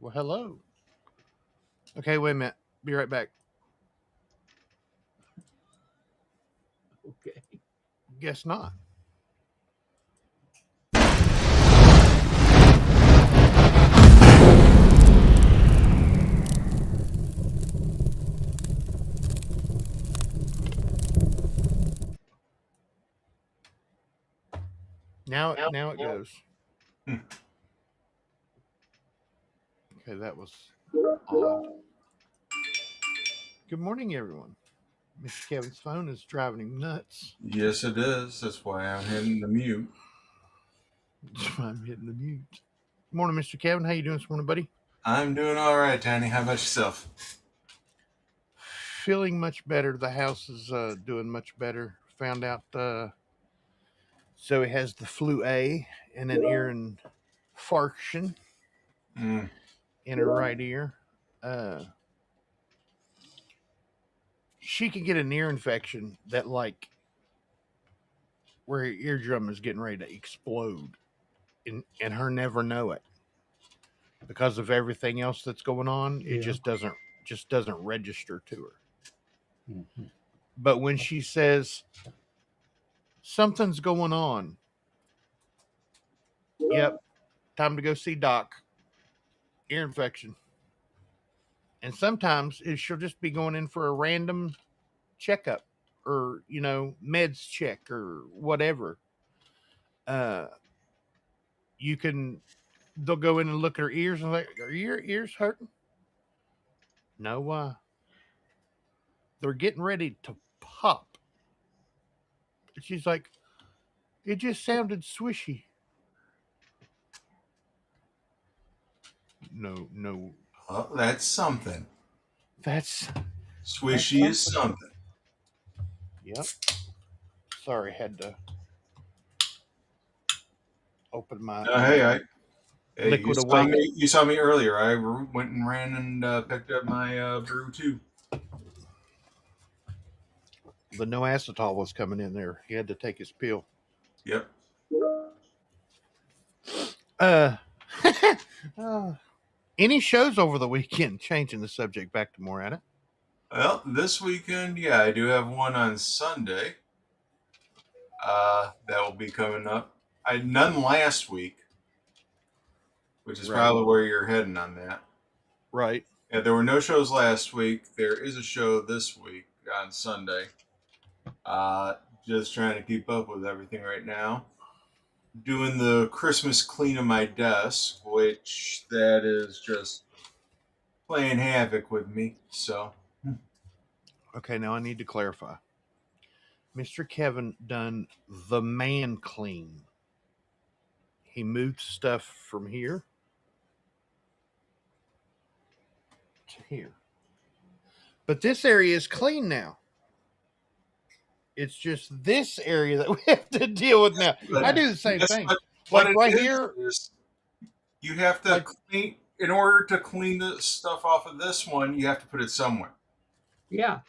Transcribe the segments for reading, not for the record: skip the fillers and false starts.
Well, hello. Okay, wait a minute. Be right back. Okay. Guess not. Now it goes. Hmm. Okay, that was odd. Good morning, everyone. Mr. Kevin's phone is driving him nuts. Yes, it is. That's why I'm hitting the mute. That's why I'm hitting the mute. Good morning, Mr. Kevin. How you doing this morning, buddy? I'm doing all right, Tiny. How about yourself? Feeling much better. The house is doing much better. Found out Zoe has the flu A and an ear infarction Mm. in her right ear. Uh, she could get an ear infection that where her eardrum is getting ready to explode and her never know it because of everything else that's going on. It Yeah. just doesn't register to her. Mm-hmm. But when she says something's going on, yep, time to go see doc, ear infection. And sometimes she'll just be going in for a random checkup or meds check or whatever. uh you can They'll go in and look at her ears and like, are your ears hurting? No, they're getting ready to pop. And she's like, it just sounded swishy. No, no, Well, that's something. that's Swishy is something. something. Yep. Sorry, had to open my Hey, you liquid saw awake. me. You saw me earlier. I went and ran and picked up my brew too. The no acetol was coming in there. He had to take his pill. Yep. Uh, uh any shows over the weekend? Changing the subject back to more at it. Well, this weekend, yeah, I do have one on Sunday. That will be coming up. I had none last week, which is Right. probably where you're heading on that. Right. Yeah, there were no shows last week. There is a show this week on Sunday. Uh, just trying to keep up with everything right now. Doing the Christmas clean of my desk, which that is just playing havoc with me. So, Okay, now I need to clarify. Mr. Kevin done the man clean. He moved stuff from here to here. But this area is clean now. It's just this area that we have to deal with now. I but do the same yes, thing. but what Like it right here, is you have to like clean. In order to clean the stuff off of this one, you have to put it somewhere. Yeah.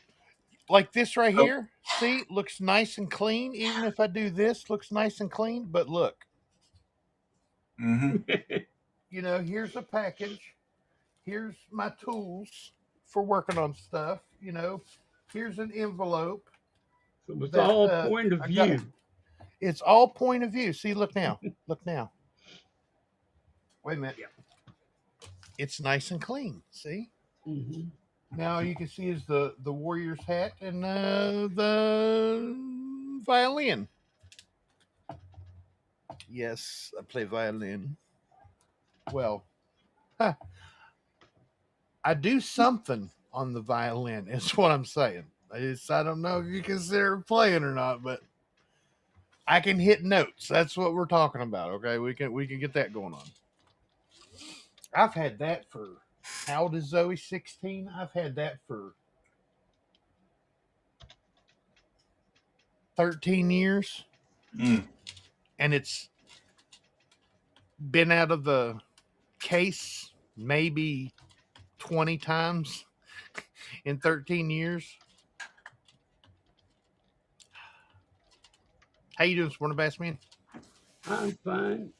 like this right So, here, see, looks nice and clean. Even if I do this, looks nice and clean. But look, mm-hmm. here's a package. Here's my tools for working on stuff. Here's an envelope So it's that all point of I got. view. It's all point of view. See, look now. Look now. Wait a minute. Yeah. It's nice and clean. See? Mm-hmm. Now you can see is the Warriors hat and the violin. Yes, I play violin. Well, huh, I do something on the violin. Is what I'm saying. I don't know if you consider playing or not, but I can hit notes. That's what we're talking about. Okay, we can get that going on. I've had that for how old is Zoe? 16. I've had that for 13 years, Mm. and it's been out of the case maybe 20 times in 13 years. How you doing this morning, Bass Man? I'm fine.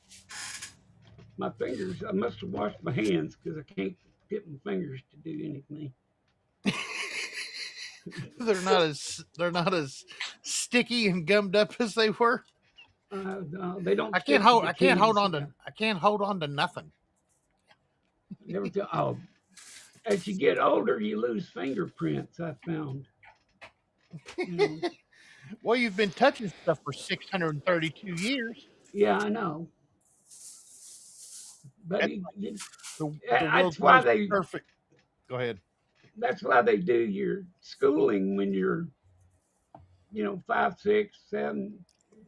my fingers. I must have washed my hands because I can't get my fingers to do anything. They're not as sticky and gummed up as they were. No, they don't I stick can't to hold. the I can't hold keys. on to. I can't hold on to nothing. Never tell. Oh, as you get older, you lose fingerprints. I found. You know. Well, you've been touching stuff for 632 years. Yeah, I know. But That's the that's world's why most they. perfect. Go ahead. That's why they do your schooling when you're, 5, 6, 7,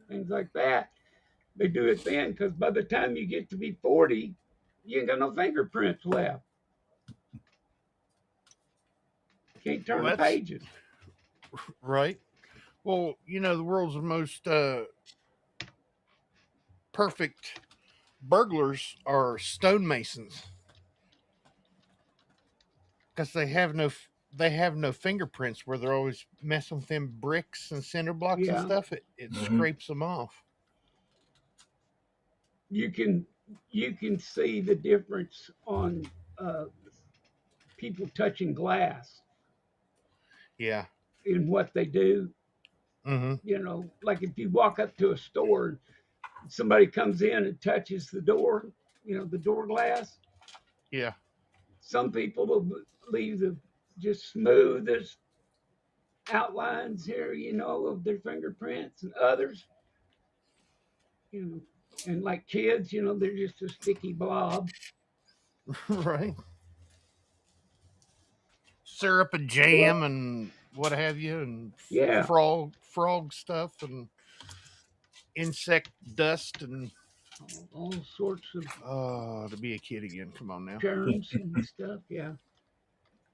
things like that. They do it then because by the time you get to be 40, you ain't got no fingerprints left. Can't Well, turn the that's pages. right. Well, the world's most perfect burglars are stonemasons because they have no fingerprints where they're always messing with them bricks and cinder blocks and Yeah, stuff. It scrapes them off. you can see the difference on people touching glass Yeah. in what they do. Mm-hmm. Like if you walk up to a store, somebody comes in and touches the door, the door glass. Yeah. Some people will leave the just smoothest outlines here, of their fingerprints, and others, you know, and like kids, they're just a sticky blob. Right. Syrup and jam and what have you, and Yeah, frog stuff and insect dust and all sorts of to be a kid again. Come on now. germs and stuff. Yeah,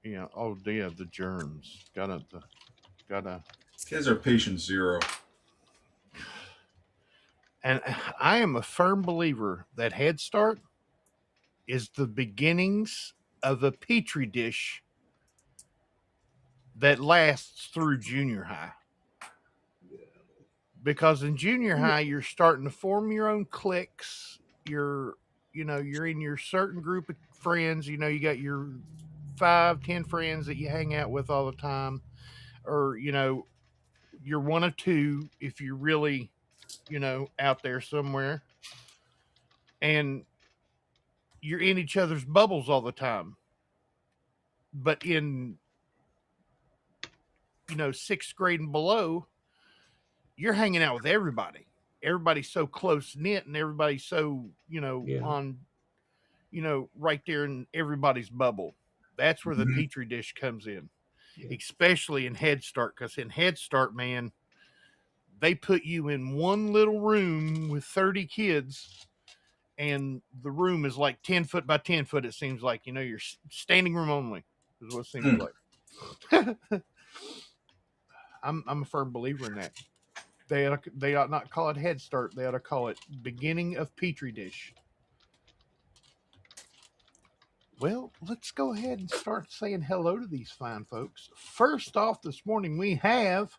Yeah. Oh, yeah. The germs. Gotta. Kids are patient zero. And I am a firm believer that Head Start is the beginnings of a petri dish that lasts through junior high. Because in junior high, you're starting to form your own cliques. You're in your certain group of friends. You got your 5, 10 friends that you hang out with all the time, or you're one of two if you're really, out there somewhere, and you're in each other's bubbles all the time. But in, sixth grade and below, you're hanging out with everybody. Everybody's so close knit and everybody's so, yeah, on, right there in everybody's bubble. That's where the Mhm. petri dish comes in, yeah. especially in Head Start. Because in Head Start, man, they put you in one little room with 30 kids, and the room is like 10 foot by 10 foot. It seems like, you're standing room only, is what it seems Hmm. like. I'm a firm believer in that. They ought not call it Head Start. They ought to call it beginning of Petri dish. Well, let's go ahead and start saying hello to these fine folks. First off, this morning we have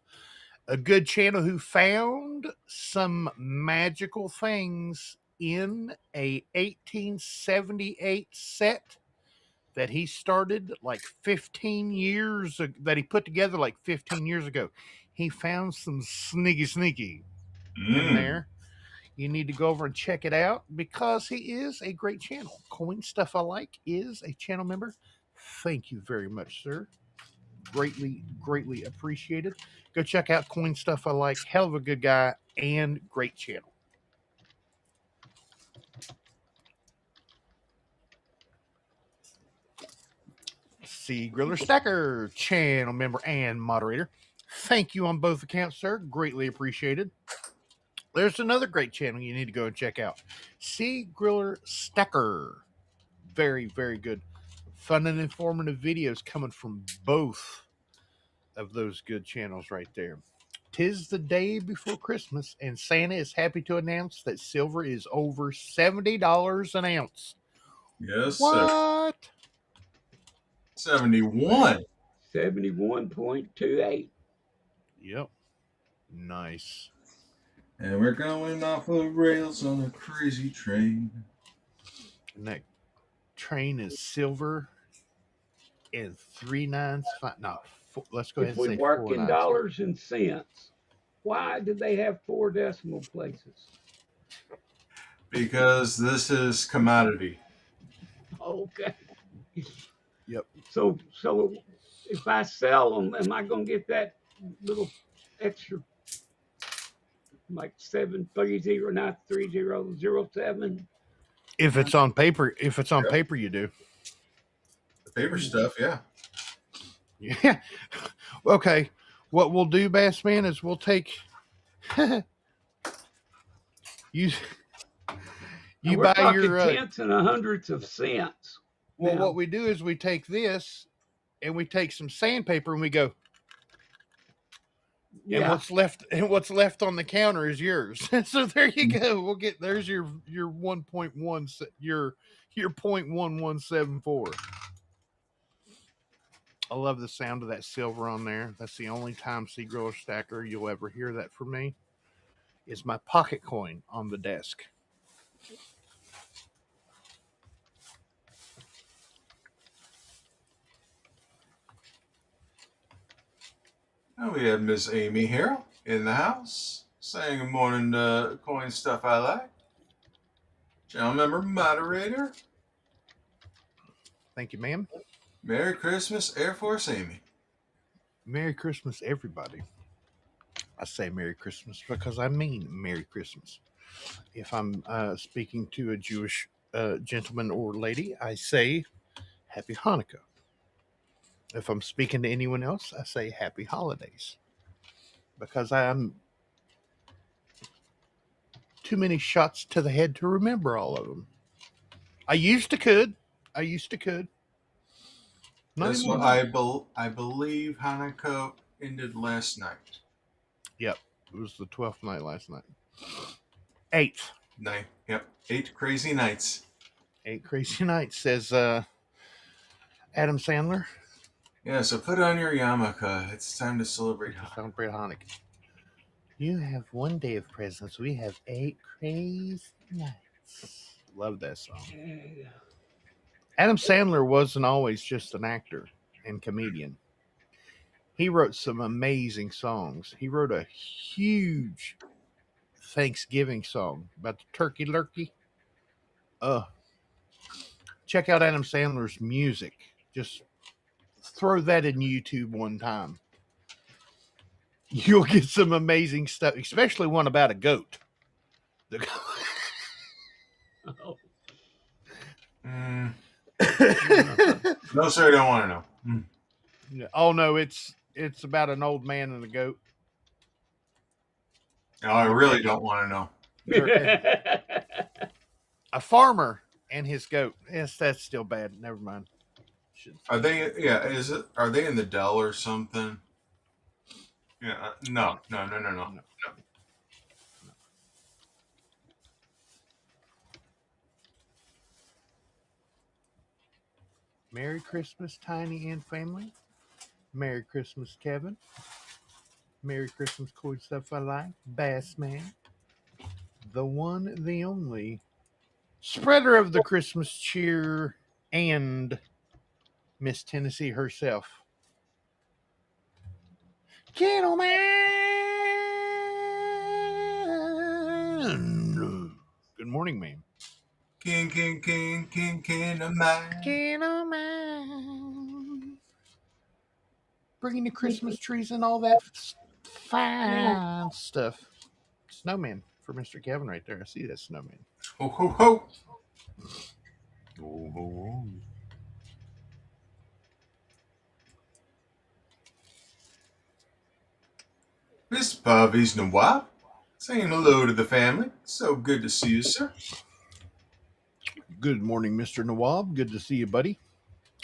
a good channel who found some magical things in a 1878 set that he started like 15 years ago, that he put together like 15 years ago. He found some sneaky in there. You need to go over and check it out because he is a great channel. Coin Stuff I Like is a channel member. Thank you very much, sir. Greatly appreciated. Go check out Coin Stuff I Like. Hell of a good guy and great channel. C. Griller Stacker, channel member and moderator. Thank you on both accounts, sir. Greatly appreciated. There's another great channel you need to go and check out. C. Griller Stacker. Very good. Fun and informative videos coming from both of those good channels right there. 'Tis the day before Christmas, and Santa is happy to announce that silver is over $70 an ounce. Yes, sir. What? 71. 71.28. Yep. Nice. And we're going off the rails on a crazy train. And that train is silver and 3 9s. No, let's go ahead If and we say work four in nines here. dollars and cents, why do they have 4 decimal places? Because this is commodity. Okay. Yep. So if I sell them, am I going to get that little extra, like 730, not 3007? If it's on paper, Yep. you do. The paper stuff, yeah. Yeah. Okay. What we'll do, Bass Man, is we'll take you. And You we're buy talking your. tenths and hundredths of cents. Well, what Now, we do is we take this and we take some sandpaper and we go. And yeah. what's left on the counter is yours. So there you go. We'll get there's your 1.1 your 0.1174. I love the sound of that silver on there. That's the only time Sea Grower Stacker you'll ever hear that from me. Is my pocket coin on the desk. And we have Miss Amy here in the house saying good morning to Coin Stuff I Like. Channel member moderator. Thank you, ma'am. Merry Christmas, Air Force Amy. Merry Christmas, everybody. I say Merry Christmas because I mean Merry Christmas. If I'm speaking to a Jewish gentleman or lady, I say Happy Hanukkah. If I'm speaking to anyone else, I say Happy Holidays because I'm too many shots to the head to remember all of them. I used to could. Not Yes, anymore. I believe Hanukkah ended last night. Yep. It was the 12th night last night. 8th. Night. Yep. 8 crazy nights. 8 crazy nights, says Adam Sandler. Yeah, so put on your yarmulke. It's time to celebrate Hanukkah. Celebrate Hanukkah. You have one day of presents. We have 8 crazy nights. Love that song. Adam Sandler wasn't always just an actor and comedian. He wrote some amazing songs. He wrote a huge Thanksgiving song about the turkey lurkey. Check out Adam Sandler's music. Just throw that in YouTube one time. You'll get some amazing stuff, especially one about a goat. Oh. No, sir, I don't want to know. Oh no, it's about an old man and a goat. No, I really don't want to know. A farmer and his goat. Yes, that's still bad. Never mind. Are they? Yeah, is it? Are they in the Dell or something? Yeah. No. Merry Christmas, Tiny and family. Merry Christmas, Kevin. Merry Christmas, Cool Stuff I Like. Bass Man. The one, the only. Spreader of the Christmas cheer and Miss Tennessee herself. Gentlemen. Good morning, ma'am. King of mine. Gentlemen. Bringing the Christmas trees and all that fine stuff. Snowman for Mr. Kevin right there. I see that snowman. Ho ho ho. Oh, oh, oh. Miss Pavi's Nawab, saying hello to the family. So good to see you, sir. Good morning, Mr. Nawab. Good to see you, buddy.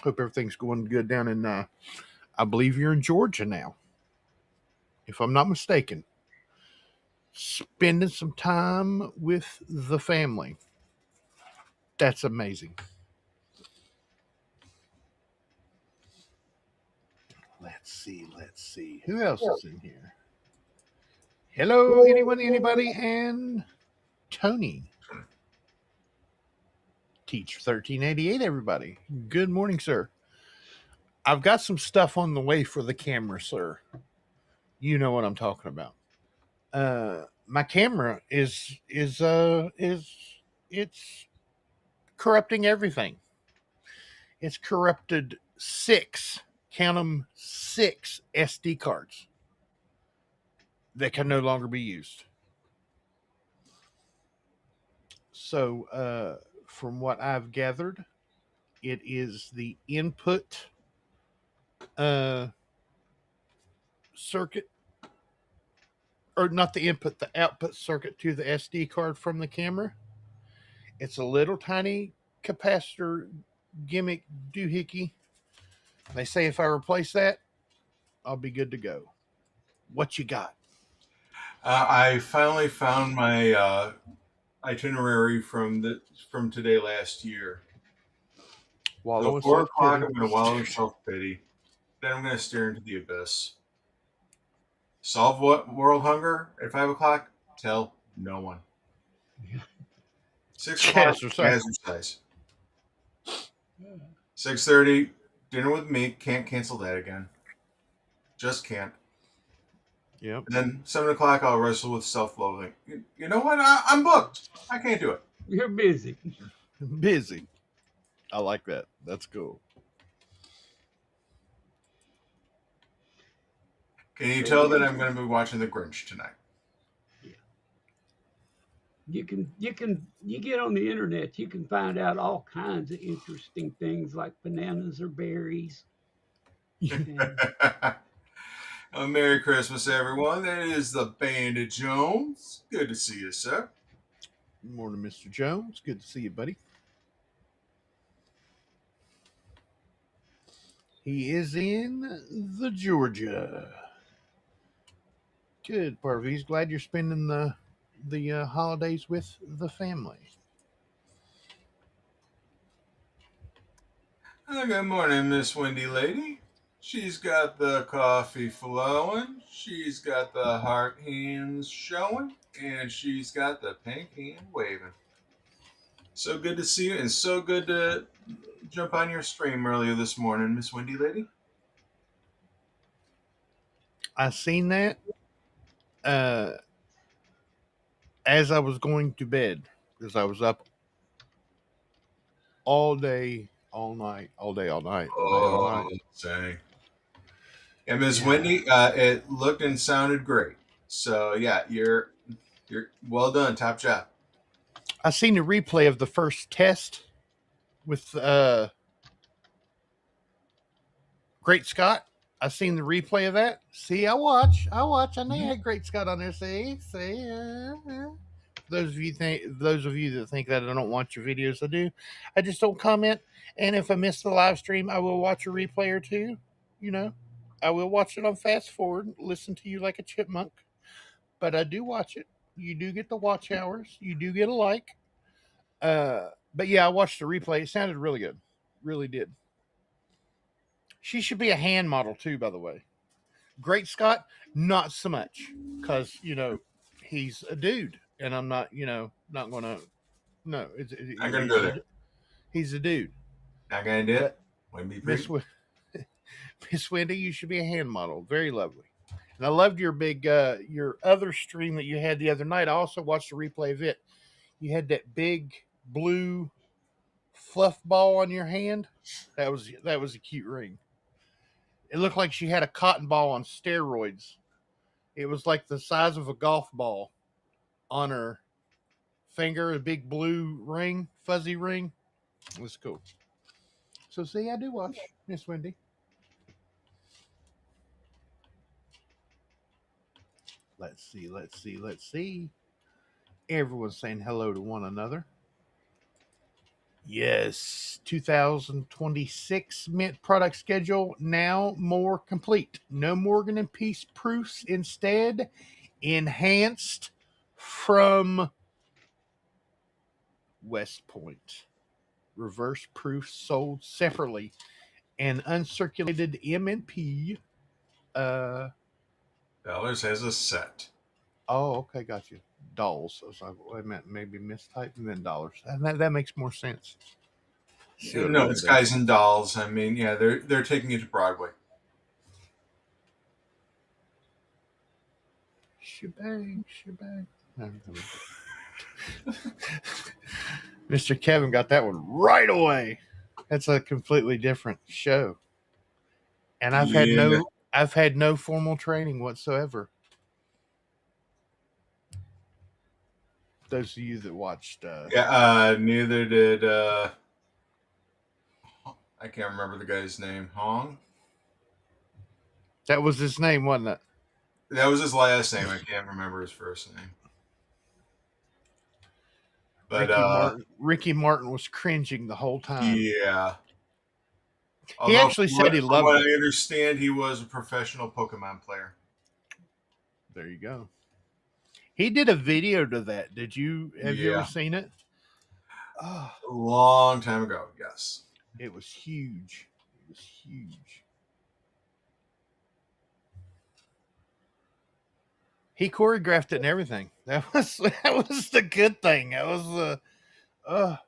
Hope everything's going good down in, I believe you're in Georgia now, if I'm not mistaken. Spending some time with the family. That's amazing. Let's see. Who else is in here? Hello, anyone, anybody, and Tony. Teacher 1388, everybody. Good morning, sir. I've got some stuff on the way for the camera, sir. You know what I'm talking about. My camera is it's corrupting everything. It's corrupted 6, count them, 6 SD cards that can no longer be used. So, from what I've gathered, it is the input circuit, or not the input, the output circuit to the SD card from the camera. It's a little tiny capacitor gimmick doohickey. They say if I replace that, I'll be good to go. What you got? I finally found my itinerary from today last year. Wallow So in 4 self o'clock, pity. I'm going to wallow in self-pity. Then I'm going to stare into the abyss. Solve what world hunger at 5 o'clock? Tell no one. 6 o'clock, exercise. 6:30, dinner with me. Can't cancel that again. Just can't. Yep. And then 7 o'clock, I'll wrestle with self-loathing. You know what? I'm booked. I can't do it. You're busy. Busy. I like that. That's cool. Can you tell that I'm going to be watching The Grinch tonight? You get on the internet, you can find out all kinds of interesting things like bananas or berries. Merry Christmas, everyone. That is the Bandit Jones. Good to see you, sir. Good morning, Mr. Jones. Good to see you, buddy. He is in the Georgia. Good, Parvy. He's glad you're spending the holidays with the family. Good morning, Miss Windy Lady. She's got the coffee flowing. She's got the heart hands showing. And she's got the pink hand waving. So good to see you, and so good to jump on your stream earlier this morning, Miss Windy Lady. I seen that as I was going to bed, because I was up all day, all night, all day, all night, all day, all night. Dang. And Miss Wendy, it looked and sounded great. So yeah, you're well done, top job. I seen the replay of the first test with Great Scott. I seen the replay of that. See, I watch. I know you had Great Scott on there. See. Those of you that think that I don't watch your videos, I do. I just don't comment. And if I miss the live stream, I will watch a replay or two. You know, I will watch it on fast forward, listen to you like a chipmunk. But I do watch it. You do get the watch hours. You do get a like. But yeah, I watched the replay. It sounded really good. Really did. She should be a hand model too, by the way. Great Scott, not so much, because he's a dude, and I'm not, not gonna. No, I'm gonna go there. He's a dude. Not gonna do it. Wouldn't be pretty. Miss Wendy, you should be a hand model. Very lovely. And I loved your your other stream that you had the other night. I also watched a replay of it. You had that big blue fluff ball on your hand. That was a cute ring. It looked like she had a cotton ball on steroids. It was like the size of a golf ball on her finger, a big blue ring, fuzzy ring. It was cool. So see, I do watch, Miss Wendy. Let's see. Everyone's saying hello to one another. Yes, 2026 mint product schedule now more complete. No Morgan and Peace proofs, instead enhanced from West Point. Reverse proofs sold separately, and uncirculated M&P. Bellers has a set. Oh, okay, got you. dolls. I was like, wait a minute, maybe mistyped and then dollars. And that makes more sense. See what I No, did it's there? Guys and Dolls. I mean, yeah, they're taking it to Broadway. Shebang. Mr. Kevin got that one right away. That's a completely different show. And I've Yeah. had no formal training whatsoever. Those of you that watched Yeah, neither did I can't remember the guy's name. Hong? that was his name, wasn't it? That was his last name. I can't remember his first name. But Ricky Martin was cringing the whole time. yeah. He Although actually said he from loved what it. I understand, he was a professional Pokemon player. There you go. He did a video to that. Have you ever Yeah. seen it? Oh, A long time ago, yes. it was huge. It was huge. He choreographed it and everything. That was the good thing. That was Although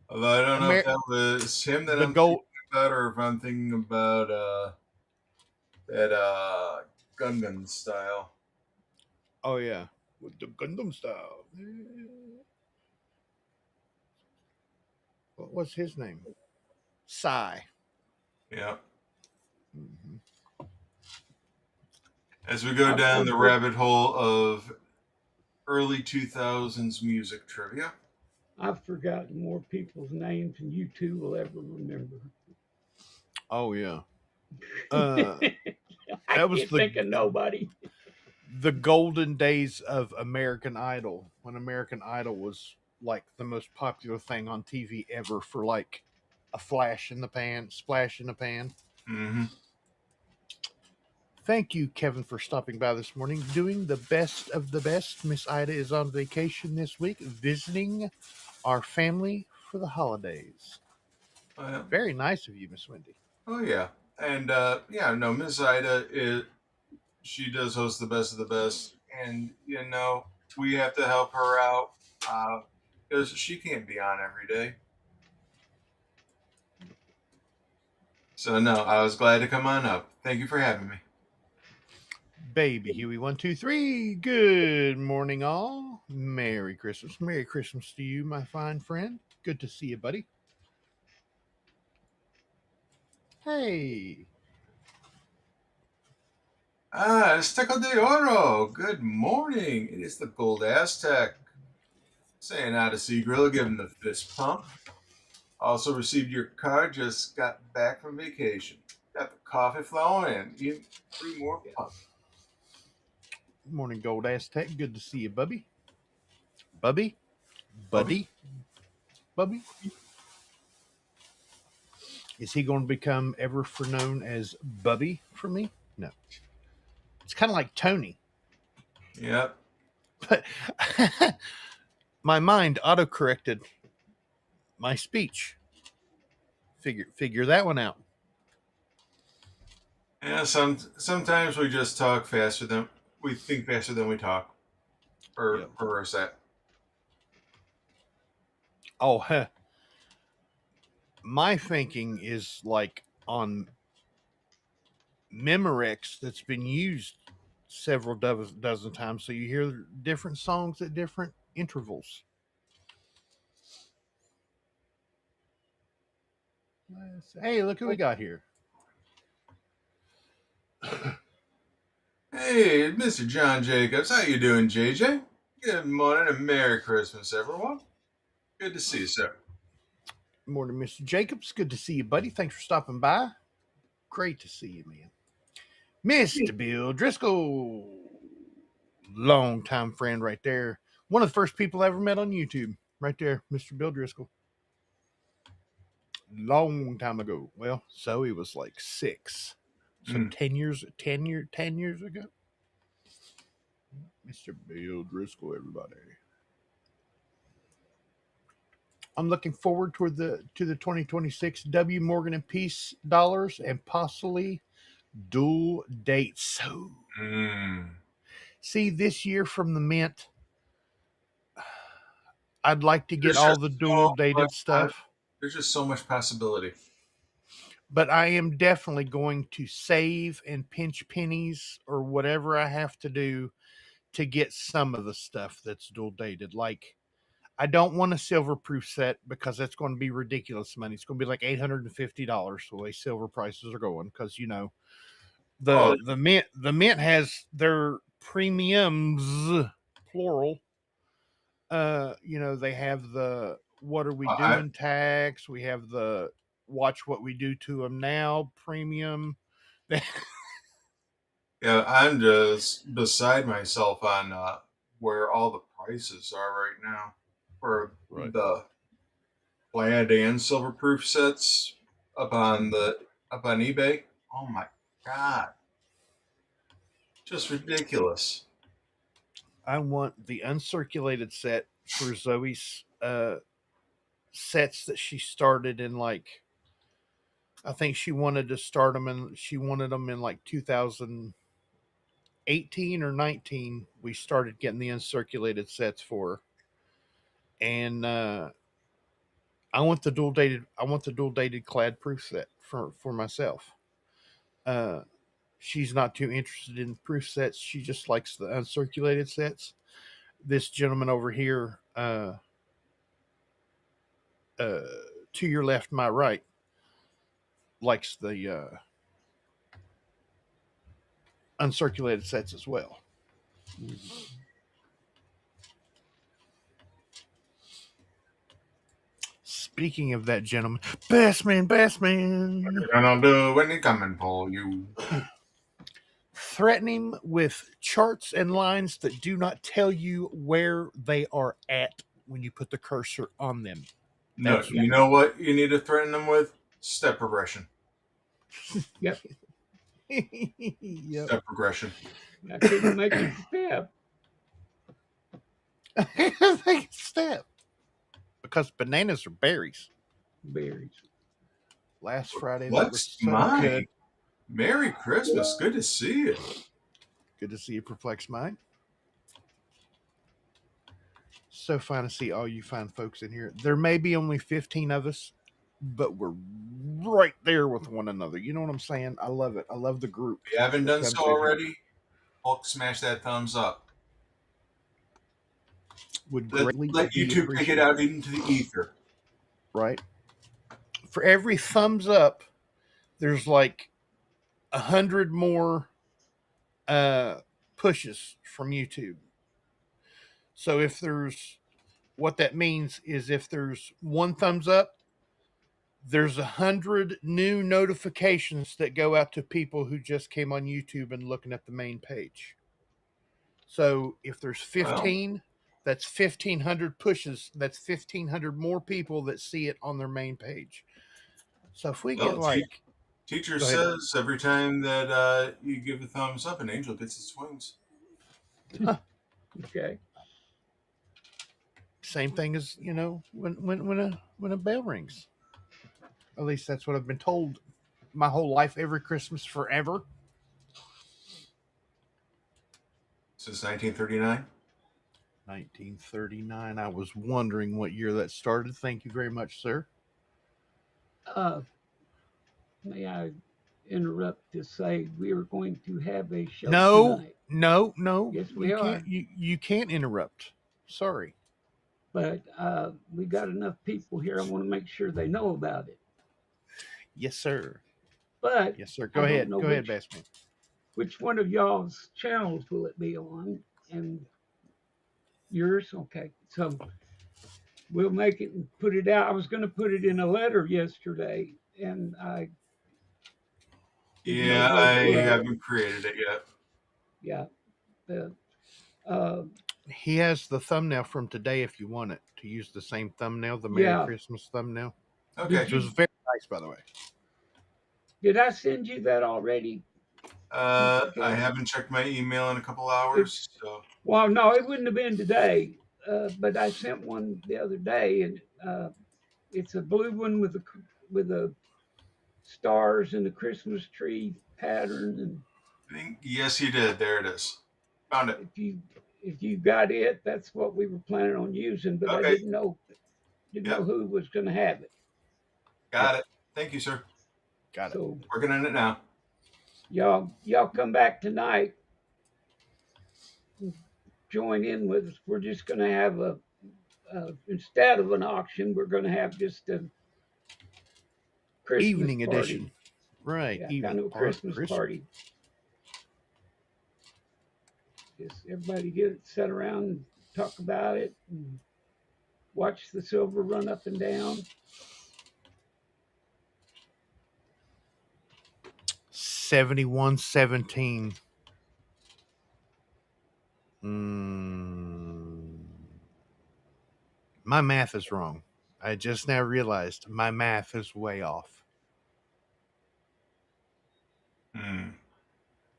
I don't know if Amer- that was him that the I'm gold. thinking about, or if I'm thinking about that Gungan style. Oh yeah, with the Gundam style. What was his name? Psy. Yeah. Mm-hmm. As we go I've down heard the that. rabbit hole of early 2000s music trivia. I've forgotten more people's names than you two will ever remember. Oh yeah. I That was can't think of nobody. the golden days of American Idol, when American Idol was like the most popular thing on TV ever for like a flash in the pan, splash in the pan. Mm-hmm. Thank you, Kevin, for stopping by this morning. Doing the best of the best. Miss Ida is on vacation this week, visiting our family for the holidays. Very nice of you, Miss Wendy. Oh yeah, and yeah, no, Miss Ida she does host the best of the best, and we have to help her out because she can't be on every day. So no, I was glad to come on up. Thank you for having me. Baby Huey 123. Good morning, all. Merry Christmas. Merry Christmas to you, my fine friend. Good to see you, buddy. Hey. Esteco de Oro. Good morning. It is the Gold Aztec. Saying out to Sea Grill, giving the fist pump. Also received your card, just got back from vacation. Got the coffee flowing and even 3 more pumps. Good morning, Gold Aztec. Good to see you, Bubby. Bubby? Buddy? Bubby? Is he going to become ever for known as Bubby for me? No. It's kind of like Tony. Yep. But my mind auto-corrected my speech. Figure that one out. Yeah, sometimes we just talk faster than we think faster than we talk. Or Yep. reverse that. Oh, huh. My thinking is like on Memorex that's been used several dozen times, so you hear different songs at different intervals. Hey, look who we got here. Hey, Mr. John Jacobs. How you doing, JJ? Good morning and Merry Christmas, everyone. Good to see you, sir. Morning, Mr. Jacobs. Good to see you, buddy. Thanks for stopping by. Great to see you, man. Mr. Bill Driscoll. Long-time friend right there. One of the first people I ever met on YouTube. Right there, Mr. Bill Driscoll. Long time ago. Well, Zoey was like 6. So 10 years ago. Mr. Bill Driscoll, everybody. I'm looking forward to the 2026 W Morgan and Peace dollars and possibly dual dates. So see this year from the mint, I'd like to get There's all just the so dual much, dated stuff, there's just so much possibility. but I am definitely going to save and pinch pennies or whatever I have to do to get some of the stuff that's dual dated. Like, I don't want a silver proof set because that's going to be ridiculous money. It's going to be like $850 the way silver prices are going. Because Oh, the mint has their premiums plural. They have the what are we I, doing tax. We have the watch what we do to them now premium. yeah, I'm just beside myself on where all the prices are right now for Right. the plaid and silverproof sets up on eBay. Oh my god, just ridiculous. I want the uncirculated set for Zoe's sets that she started in like I think she wanted to start them and she wanted them in like 2018 or 19. We started getting the uncirculated sets for her. And I want the dual dated clad proof set for myself. Uh she's not too interested in proof sets. She just likes the uncirculated sets. This gentleman over here uh to your left, my right, likes the uncirculated sets as well. Speaking of that gentleman, best man, What gonna do when they coming for you? threaten him with charts and lines that do not tell you where they are at when you put the cursor on them. No, That's you know what you need to threaten them with? Step progression. Yep. yep. Step progression. I couldn't make it step. Take a step because bananas are berries. Berries. Last Friday they were What's so mine? good. Merry Christmas. Good to see you. Good to see you, perplex mind. So fine to see all you fine folks in here. There may be only 15 of us, but we're right there with one another. You know what I'm saying? I love it. I love the group If you haven't that done so comes in here. already, Hulk, smash that thumbs up. Would Let, greatly let be YouTube pick it appreciated. out into the ether. Right? For every thumbs up, there's like 100 more uh, pushes from YouTube. So if there's what that means is if there's one thumbs up, there's 100 new notifications that go out to people who just came on YouTube and looking at the main page. So if there's Well, 15, that's 1,500 pushes. That's 1,500 more people that see it on their main page. So if we get well like, teacher go ahead. says every time that you give a thumbs up, an angel gets its wings. Okay. Same thing as when a bell rings. At least that's what I've been told my whole life, every Christmas forever. Since 1939. 1939. I was wondering what year that started. Thank you very much, sir. Uh, may I interrupt to say we are going to have a show No, tonight? no. Yes, we You are. can't. You can't interrupt. Sorry. But we got enough people here. I want to make sure they know about it. Yes, sir. But Yes, sir. I Go don't ahead. know Go ahead, Bassman. which one of y'all's channels will it be on, and yours. Okay, so we'll make it and put it out. I was going to put it in a letter yesterday, and I didn't know Yeah, where to I put it. haven't created it yet. Yeah, the uh, He has the thumbnail from today if you want it to use the same thumbnail, the Merry yeah. Christmas thumbnail, Okay. Did which was you? very nice, by the way. Did I send you that already, Mr. I Kelly? haven't checked my email in a couple It, hours, so well, no, it wouldn't have been today. But I sent one the other day, and it's a blue one with a stars and the Christmas tree pattern. And I think yes, you did. There it is. Found it. if you if you got it, that's what we were planning on using, but I Okay. didn't know Yep. who was going to have it. Got it. Thank you, sir. Got it. So Working on it now. y'all come back tonight, join in with us. We're just going to have a instead of an auction, we're going to have just a Christmas Evening party. edition. Right. Yeah, Evening kind of a part, Christmas party. Just everybody get set around and talk about it and watch the silver run up and down. 71-17. My math is wrong. I just now realized my math is way off.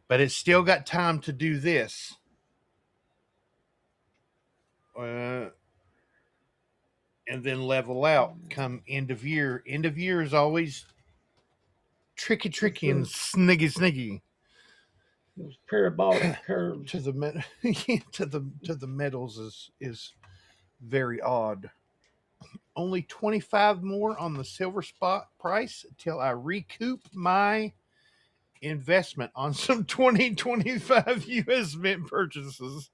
But it's still got time to do this. And then level out come end of year. End of year is always tricky and sniggy. Those parabolic curves. To the metals is very odd. Only 25 more on the silver spot price till I recoup my investment on some 2025 US Mint purchases.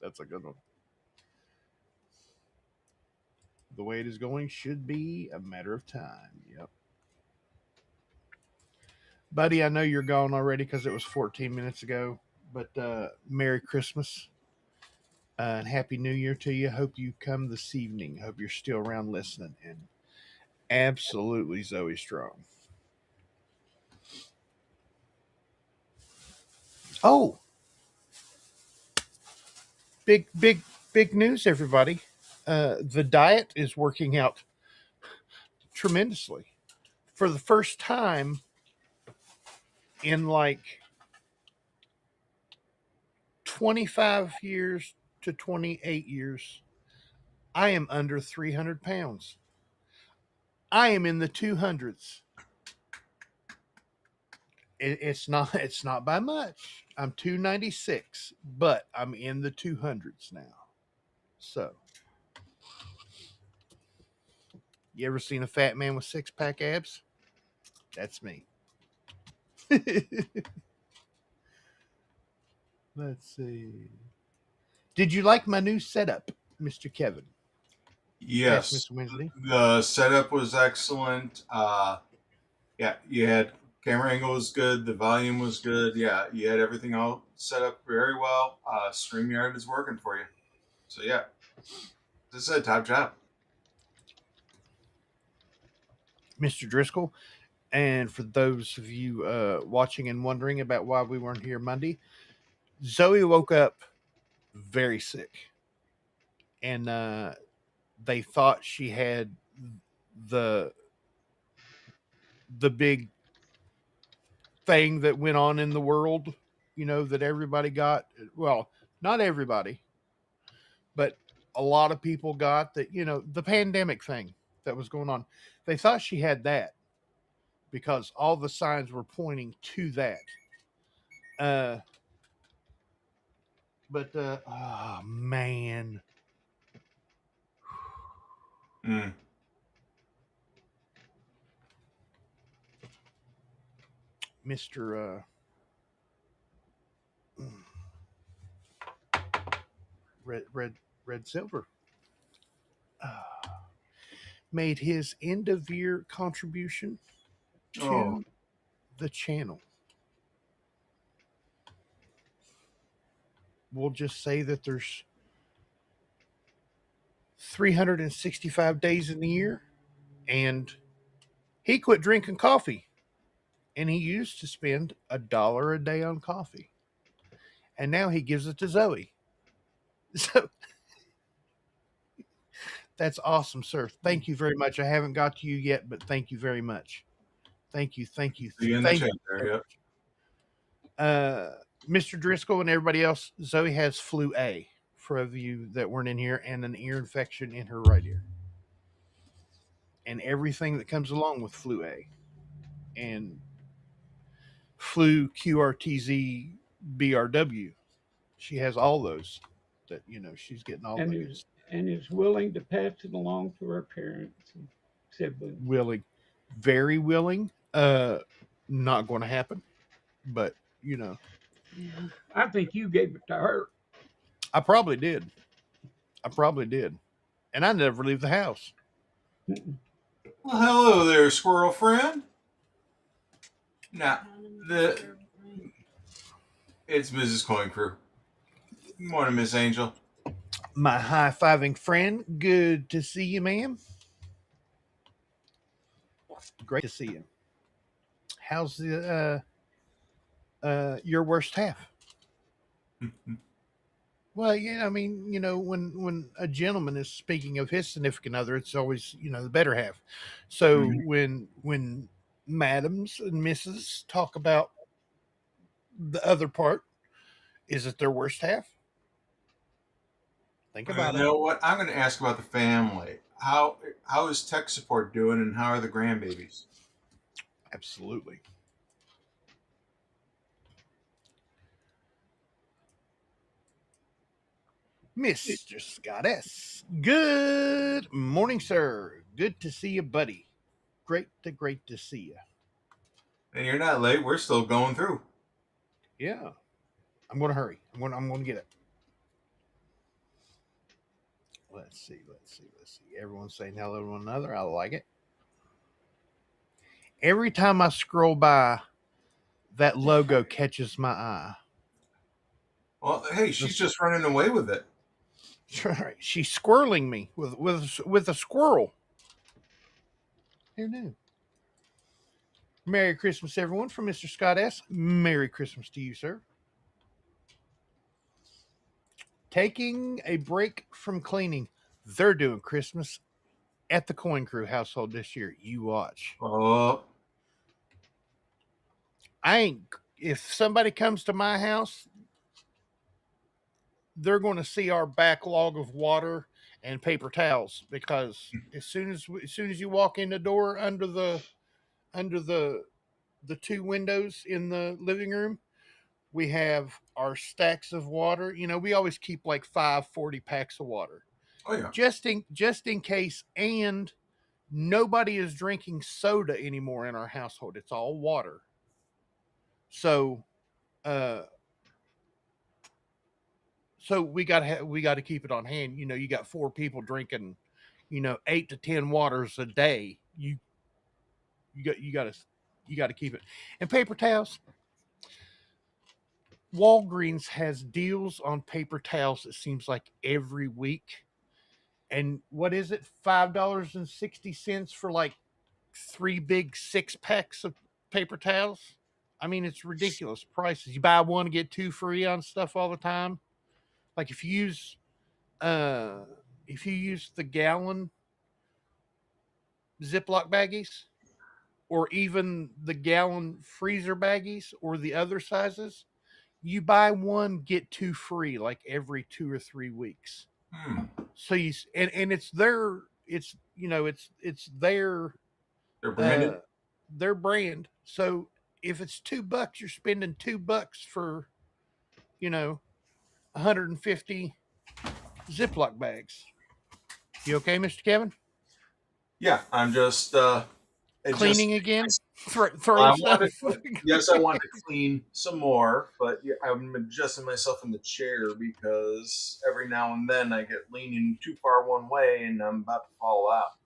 That's a good one. The way it is going should be a matter of time. Yep. Buddy, I know you're gone already because it was 14 minutes ago, but Merry Christmas and Happy New Year to you. Hope you come this evening. Hope you're still around listening. And absolutely Zoey Strong. Oh, big news, everybody. The diet is working out tremendously. For the first time in like 25 years to 28 years, I am under 300 pounds. I am in the 200s. It's not by much. I'm 296, but I'm in the 200s now. So, you ever seen a fat man with 6-pack abs? That's me. Let's see. Did you like my new setup, Mr. Kevin? Yes. Mr. Wednesday. The setup was excellent. Yeah, you had camera angle was good. The volume was good. Yeah, you had everything all set up very well. StreamYard is working for you. So yeah, this is a top job. Mr. Driscoll. And for those of you watching and wondering about why we weren't here Monday, Zoey woke up very sick. And they thought she had the big thing that went on in the world, that everybody got. Well, not everybody, but a lot of people got that, the pandemic thing that was going on. They thought she had that because all the signs were pointing to that. But oh man. Mr. Red Silver made his end of year contribution to the channel. We'll just say that there's 365 days in the year, and he quit drinking coffee, and he used to spend $1 a day on coffee, and now he gives it to Zoey. So that's awesome, sir. Thank you very much. I haven't got to you yet, but thank you very much. Thank you. See you in the chat there, yep. Mr. Driscoll and everybody else, Zoey has flu A, for of you that weren't in here, and an ear infection in her right ear. And everything that comes along with flu A. And flu QRTZ BRW. She has all those that she's getting all and the good is stuff. and is willing to pass it along to her parents and siblings. Willing, very willing. Not going to happen, but Yeah, I think you gave it to her. I probably did. I probably did, and I never leave the house. Well, hello there, squirrel friend. Now, the it's Mrs. Coin Crew. Good morning, Miss Angel. My high-fiving friend, good to see you, ma'am. Great to see you. How's the your worst half? Well, yeah, I mean, when a gentleman is speaking of his significant other, it's always the better half. So Mhm. when madams and misses talk about the other part, is it their worst half? Think You about it. know what? I'm going to ask about the family. How is tech support doing, and how are the grandbabies? Absolutely. Mr. Scott S. Good morning, sir. Good to see you, buddy. Great to see you. And you're not late. We're still going through. Yeah. I'm gonna hurry. I'm gonna get it. Let's see. Everyone's saying hello to one another. I like it. Every time I scroll by, that logo catches my eye. Well, hey, she's just running away with it. She's squirreling me with a squirrel. Who knew? Merry Christmas, everyone, from Mr. Scott S. Merry Christmas to you, sir. Taking a break from cleaning. They're doing Christmas at the Coin Crew household this year. You watch. Oh, I ain't. If somebody comes to my house, they're going to see our backlog of water and paper towels because as soon as you walk in the door under the two windows in the living room, we have our stacks of water. We always keep like 540 packs of water oh yeah. just in case. And nobody is drinking soda anymore in our household. It's all water. So uh we got to keep it on hand. You got four people drinking 8 to 10 waters a day. You got to keep it. And paper towels, Walgreens has deals on paper towels, it seems like every week. And what is it, $5.60 for like three big 6 packs of paper towels? I mean, it's ridiculous prices. You buy one get two free on stuff all the time. Like uh if you use the gallon Ziploc baggies, or even the gallon freezer baggies, or the other sizes, you buy one get two free like every 2 or 3 weeks. Hmm. So and it's They're branded. uh their brand. So if it's $2, you're spending $2 for you know 150 Ziploc bags. You okay, Mr. Kevin? Yeah, I'm just it just Cleaning again? I Throwing wanted stuff. yes, I wanted to clean some more, but yeah, I'm adjusting myself in the chair because every now and then I get leaning too far one way and I'm about to fall out.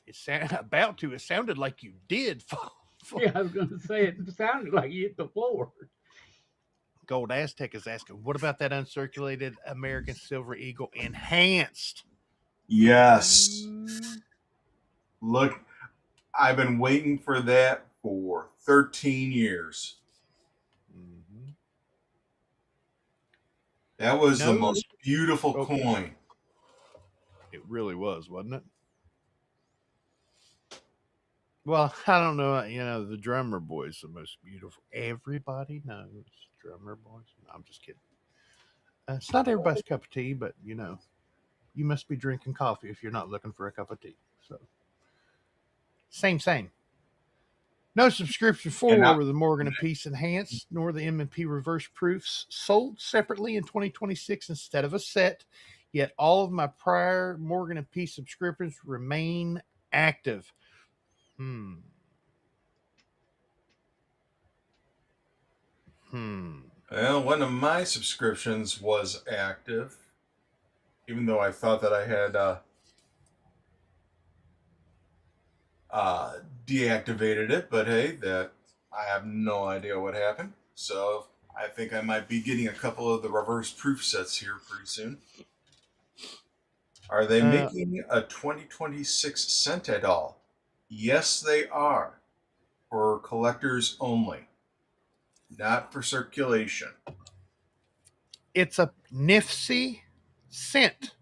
It sounded like you did fall. Yeah, I was going to say it sounded like you hit the floor. Gold Aztec is asking, what about that uncirculated American Silver Eagle enhanced? Yes. Look, I've been waiting for that for 13 years. Mm-hmm. That was the No, most beautiful oh, coin. it really was, wasn't it? Well, I don't know. The drummer boy's the most beautiful. Everybody knows drummer boys. No, I'm just kidding. It's not everybody's cup of tea, but you must be drinking coffee if you're not looking for a cup of tea. So, same. No subscription And for were the Morgan and Peace Enhanced nor the M&P Reverse Proofs sold separately in 2026 instead of a set. Yet all of my prior Morgan and Peace subscriptions remain active. Hmm. Well, one of my subscriptions was active, even though I thought that I had deactivated it. But hey, that I have no idea what happened. So I think I might be getting a couple of the reverse proof sets here pretty soon. Are they making a 2026 cent at all? Yes, they are. For collectors only, not for circulation. It's a nifty cent.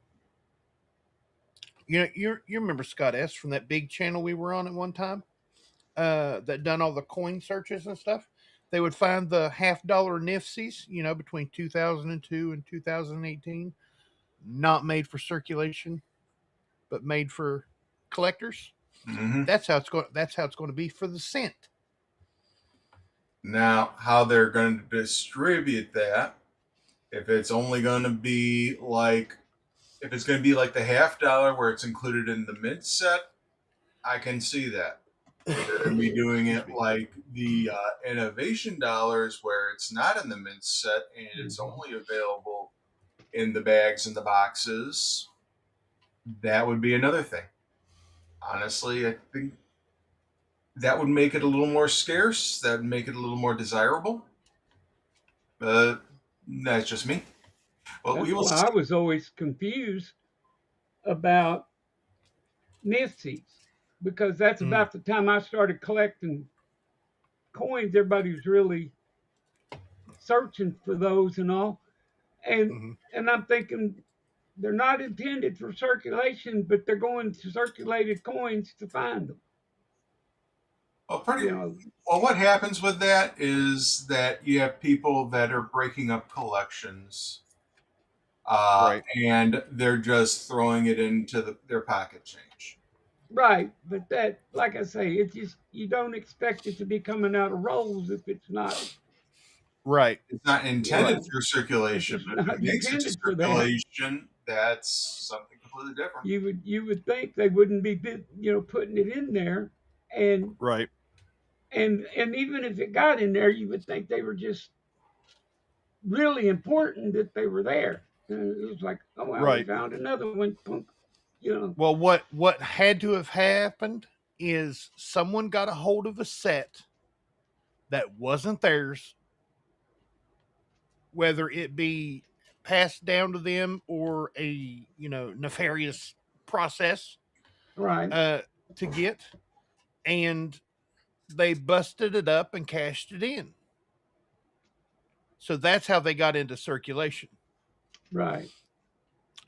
You know, you remember Scott S from that big channel we were on at one time, that done all the coin searches and stuff. They would find the $50 nifties, you know, between 2002 and 2018, not made for circulation, but made for collectors. Mm-hmm. That's how it's going. That's how it's going to be for the cent. Now, how they're going to distribute that, if it's only going to be like, if it's going to be like the $50 where it's included in the mint set, I can see that. If they're going to be doing it like the innovation dollars where it's not in the mint set and it's only available in the bags and the boxes, that would be another thing. Honestly, I think that would make it a little more scarce. That would make it a little more desirable. But that's just me. Well, we will see. I was always confused about nifties because that's about the time I started collecting coins. Everybody was really searching for those and all, and I'm thinking they're not intended for circulation, but they're going to circulated coins to find them. Well, well, what happens with that is that you have people that are breaking up collections, Right. and they're just throwing it into their pocket change. Right, but that, like I say, it's just you don't expect it to be coming out of rolls if it's not. Right. It's not intended for circulation. It's But if not it makes it to intended for that. circulation, that's something completely different. You would think they wouldn't be putting it in there, and Right. and even if it got in there, you would think they were just really important that they were there. And it was like, oh, well, we Right. found another one. Well, what had to have happened is someone got a hold of a set that wasn't theirs, whether it be passed down to them or a nefarious process Right. to get, and they busted it up and cashed it in. So that's how they got into circulation. Right.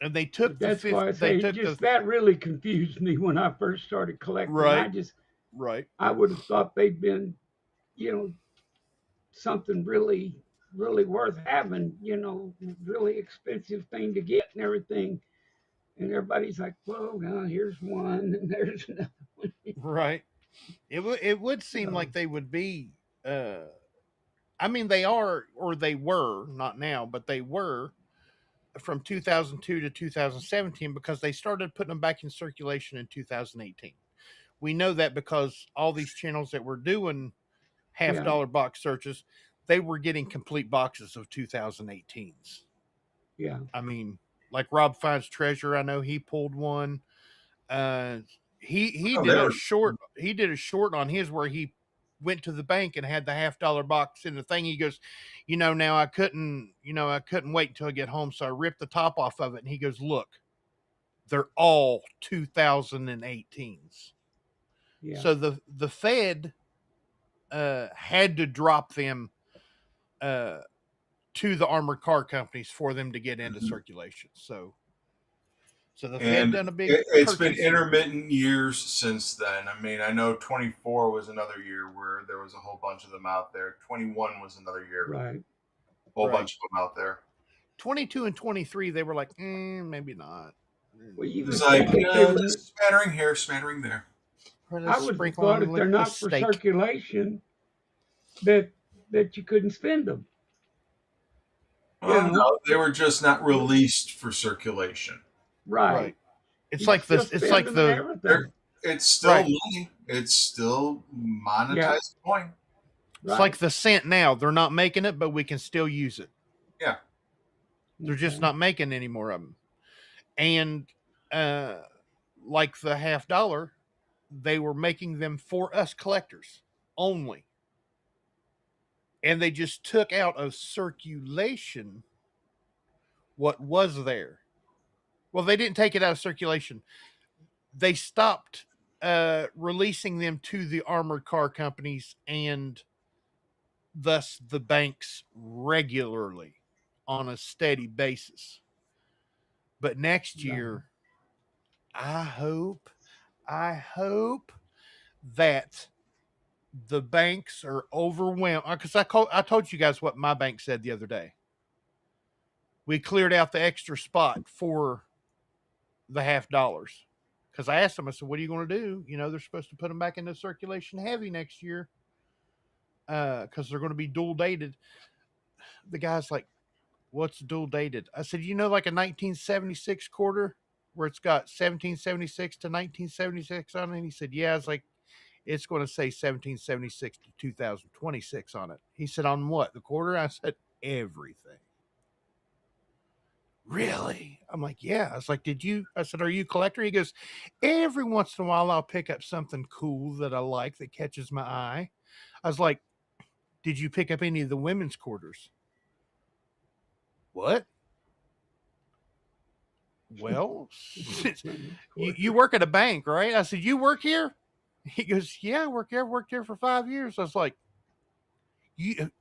And they took that's why I say that really confused me when I first started collecting. Right. I would have thought they'd been, something really, really worth having, really expensive thing to get and everything. And everybody's like, well, now here's one and there's another one. Right. It would seem like they would be, I mean, they are, or they were, not now, but they were from 2002 to 2017 because they started putting them back in circulation in 2018. We know that because all these channels that were doing $50 box searches, they were getting complete boxes of 2018s. Yeah. I mean, like Rob Finds Treasure, I know he pulled one. He did a short on his where he went to the bank and had the $50 box in the thing. He goes, now I couldn't wait until I get home. So I ripped the top off of it. And he goes, look, they're all 2018s. Yeah. So the Fed had to drop them to the armored car companies for them to get into circulation. So the Fed done a big. It's been intermittent years since then. I mean, I know 24 was another year where there was a whole bunch of them out there. 21 was another year. Right. A whole bunch of them out there. 22 and 23, they were like, maybe not. Well, it's like, smattering here, smattering there. I Let's would have sprinkle thought on if they're the not for steak. circulation, that you couldn't spend them. You Oh know, no, they were just not released for circulation. right? Right. It's You can like still this. It's spend like them and the They're, everything. it's still right. money. It's still Yeah, monetized coin. It's right. like the cent now. They're not making it, but we can still use it. Yeah. They're just Okay. not making any more of them. And uh, like the $50, they were making them for us collectors only, and they just took out of circulation what was there. Well, they didn't take it out of circulation. They stopped releasing them to the armored car companies and thus the banks regularly on a steady basis. But next Right. year, I hope, I hope that the banks are overwhelmed. Because I told you guys what my bank said the other day. We cleared out the extra spot for the $50. Because I asked them, I said, what are you going to do? You know, they're supposed to put them back into circulation heavy next year because they're going to be dual dated. The guy's like, what's dual dated? I said, you know, like a 1976 quarter where it's got 1776 to 1976 on it? And he said, yeah. I was like, it's going to say 1776 to 2026 on it. He said, on what? The quarter? I said, everything. Really? I'm like, yeah. I was like, I said, are you a collector? He goes, every once in a while I'll pick up something cool that I like that catches my eye. I was like, did you pick up any of the women's quarters? What? Well, you work at a bank, right? I said, you work here? He goes, yeah, I work here. I've worked here for 5 years. I was like, you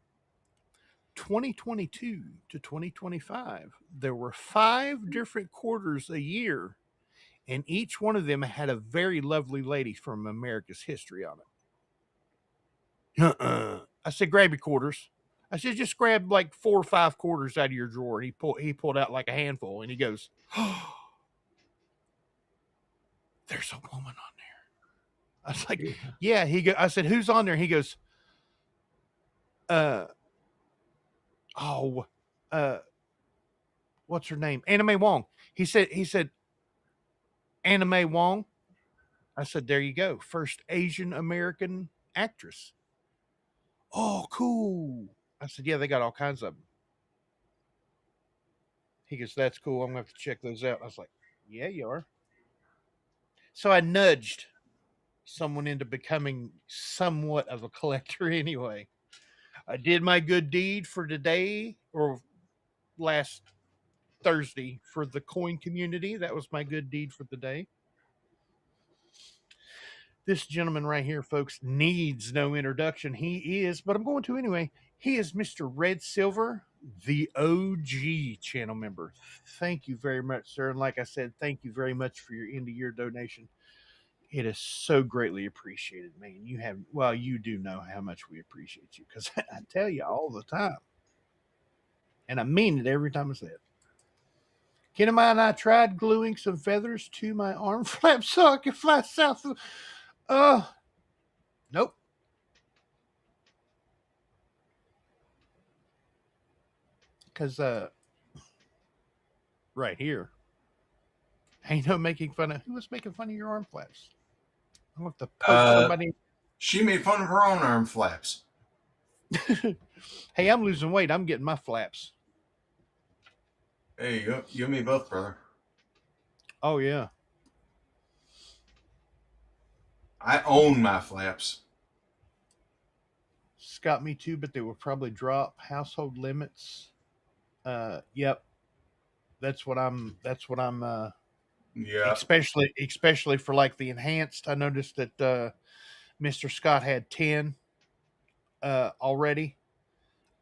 2022 to 2025, there were 5 different quarters a year, and each one of them had a very lovely lady from America's history on it. I said, grab your quarters. I said, just grab like 4 or 5 quarters out of your drawer. He pulled out like a handful, and he goes, oh, there's a woman on there. I was like, yeah. I said, who's on there? He goes, uh, oh, what's her name? Anna Mae Wong. He said, Anna Mae Wong. I said, there you go. First Asian American actress. Oh, cool. I said, yeah, they got all kinds of them. He goes, that's cool. I'm going to have to check those out. I was like, yeah, you are. So I nudged someone into becoming somewhat of a collector anyway. I did my good deed for today or last Thursday for the coin community. That was my good deed for the day. This gentleman right here, folks, needs no introduction. He is, but I'm going to anyway. He is Mr. Red Silver, the OG channel member. Thank you very much, sir. And like I said, thank you very much for your end of year donation. It is so greatly appreciated, man. You do know how much we appreciate you because I tell you all the time. And I mean it every time I say it. Ken and I tried gluing some feathers to my arm flap so I could fly south of. Nope. Because right here, ain't no making fun of. Who was making fun of your arm flaps? I'm going to have to poke somebody. She made fun of her own arm flaps. Hey, I'm losing weight. I'm getting my flaps. Hey, you and me both, brother. Oh, yeah. I own my flaps. Scott, me too, but they will probably drop. Household limits. Yep. That's what I'm Yeah. especially for like the enhanced. I noticed that Mr. Scott had 10 already.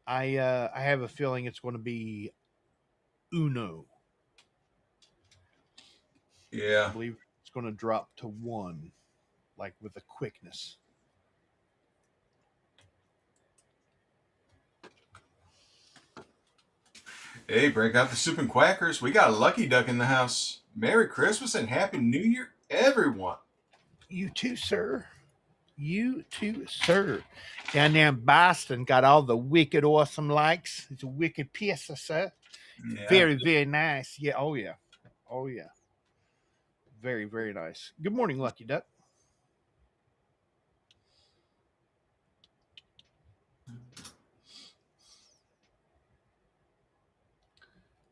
I have a feeling it's going to be uno. Yeah. I believe it's going to drop to 1, like with a quickness. Hey, break out the soup and quackers. We got a lucky duck in the house. Merry Christmas and Happy New Year, everyone. You too, sir. You too, sir. Down there in Boston, got all the wicked awesome likes. It's a wicked piece, sir. Yeah. Very, very nice. Yeah. Oh, yeah. Oh, yeah. Very, very nice. Good morning, Lucky Duck.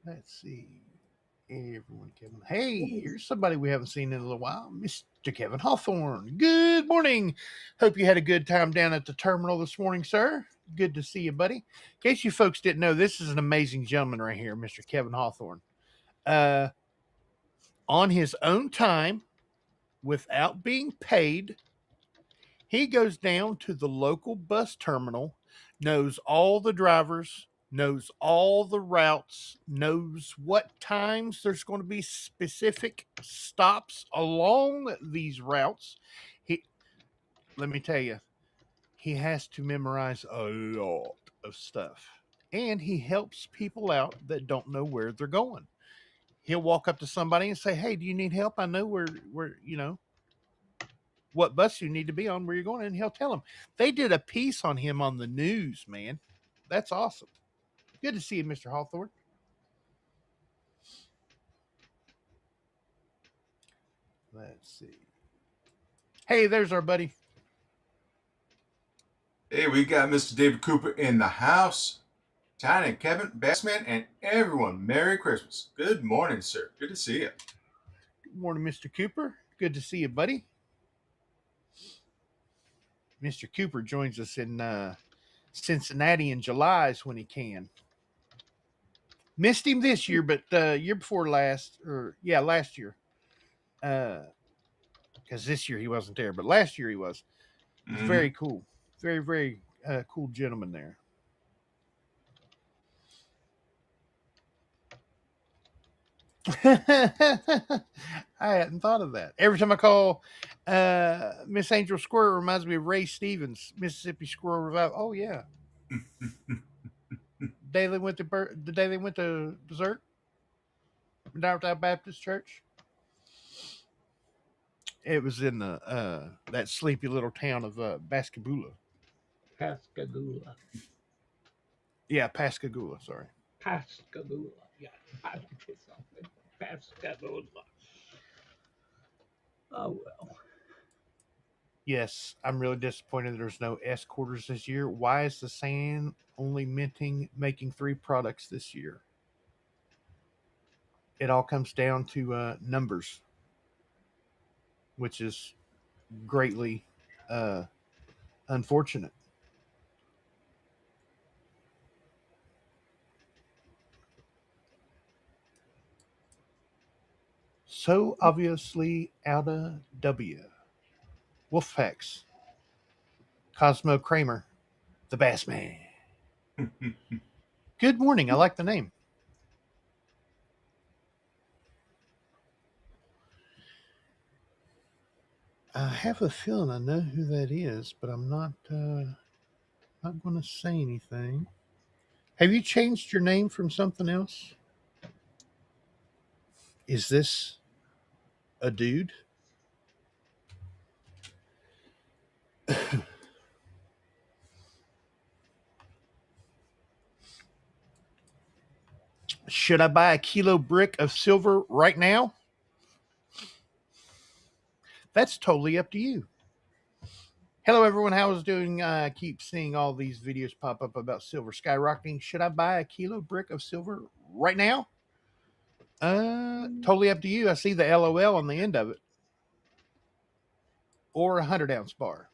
Let's see. Everyone, Kevin. Hey, here's somebody we haven't seen in a little while. Mr. Kevin Hawthorne. Good morning. Hope you had a good time down at the terminal this morning, sir. Good to see you, buddy. In case you folks didn't know, this is an amazing gentleman right here, Mr. Kevin Hawthorne. On his own time, without being paid, he goes down to the local bus terminal, knows all the drivers, knows all the routes, knows what times there's going to be specific stops along these routes. Let me tell you, he has to memorize a lot of stuff. And he helps people out that don't know where they're going. He'll walk up to somebody and say, "Hey, do you need help? I know where what bus you need to be on, where you're going," and he'll tell them. They did a piece on him on the news, man. That's awesome. Good to see you, Mr. Hawthorne. Let's see. Hey, there's our buddy. Hey, we got Mr. David Cooper in the house. Tiny, Kevin, Bassman, and everyone, Merry Christmas. Good morning, sir. Good to see you. Good morning, Mr. Cooper. Good to see you, buddy. Mr. Cooper joins us in Cincinnati in July is when he can. Missed him this year, but year before last, last year. Because this year he wasn't there, but last year he was. It's very cool. Very, very cool gentleman there. I hadn't thought of that. Every time I call Miss Angel Squirrel, it reminds me of Ray Stevens, Mississippi Squirrel Revival. Oh yeah. The day they went to Berserk, Downtown Baptist Church. It was in the that sleepy little town of Pascagoula. Pascagoula. Yeah, Pascagoula. Sorry. Pascagoula. Yeah, I like this song. Pascagoula. Oh well. Yes, I'm really disappointed there's no S quarters this year. Why is the Sand only making 3 products this year? It all comes down to numbers, which is greatly unfortunate. So obviously out of W. Wolfpacks. Cosmo Kramer, the Bass Man. Good morning. I like the name. I have a feeling I know who that is, but I'm not going to say anything. Have you changed your name from something else? Is this a dude? Should I buy a kilo brick of silver right now? That's totally up to you. Hello, everyone. How is doing? I keep seeing all these videos pop up about silver skyrocketing. Should I buy a kilo brick of silver right now? Totally up to you. I see the LOL on the end of it. Or a 100-ounce bar.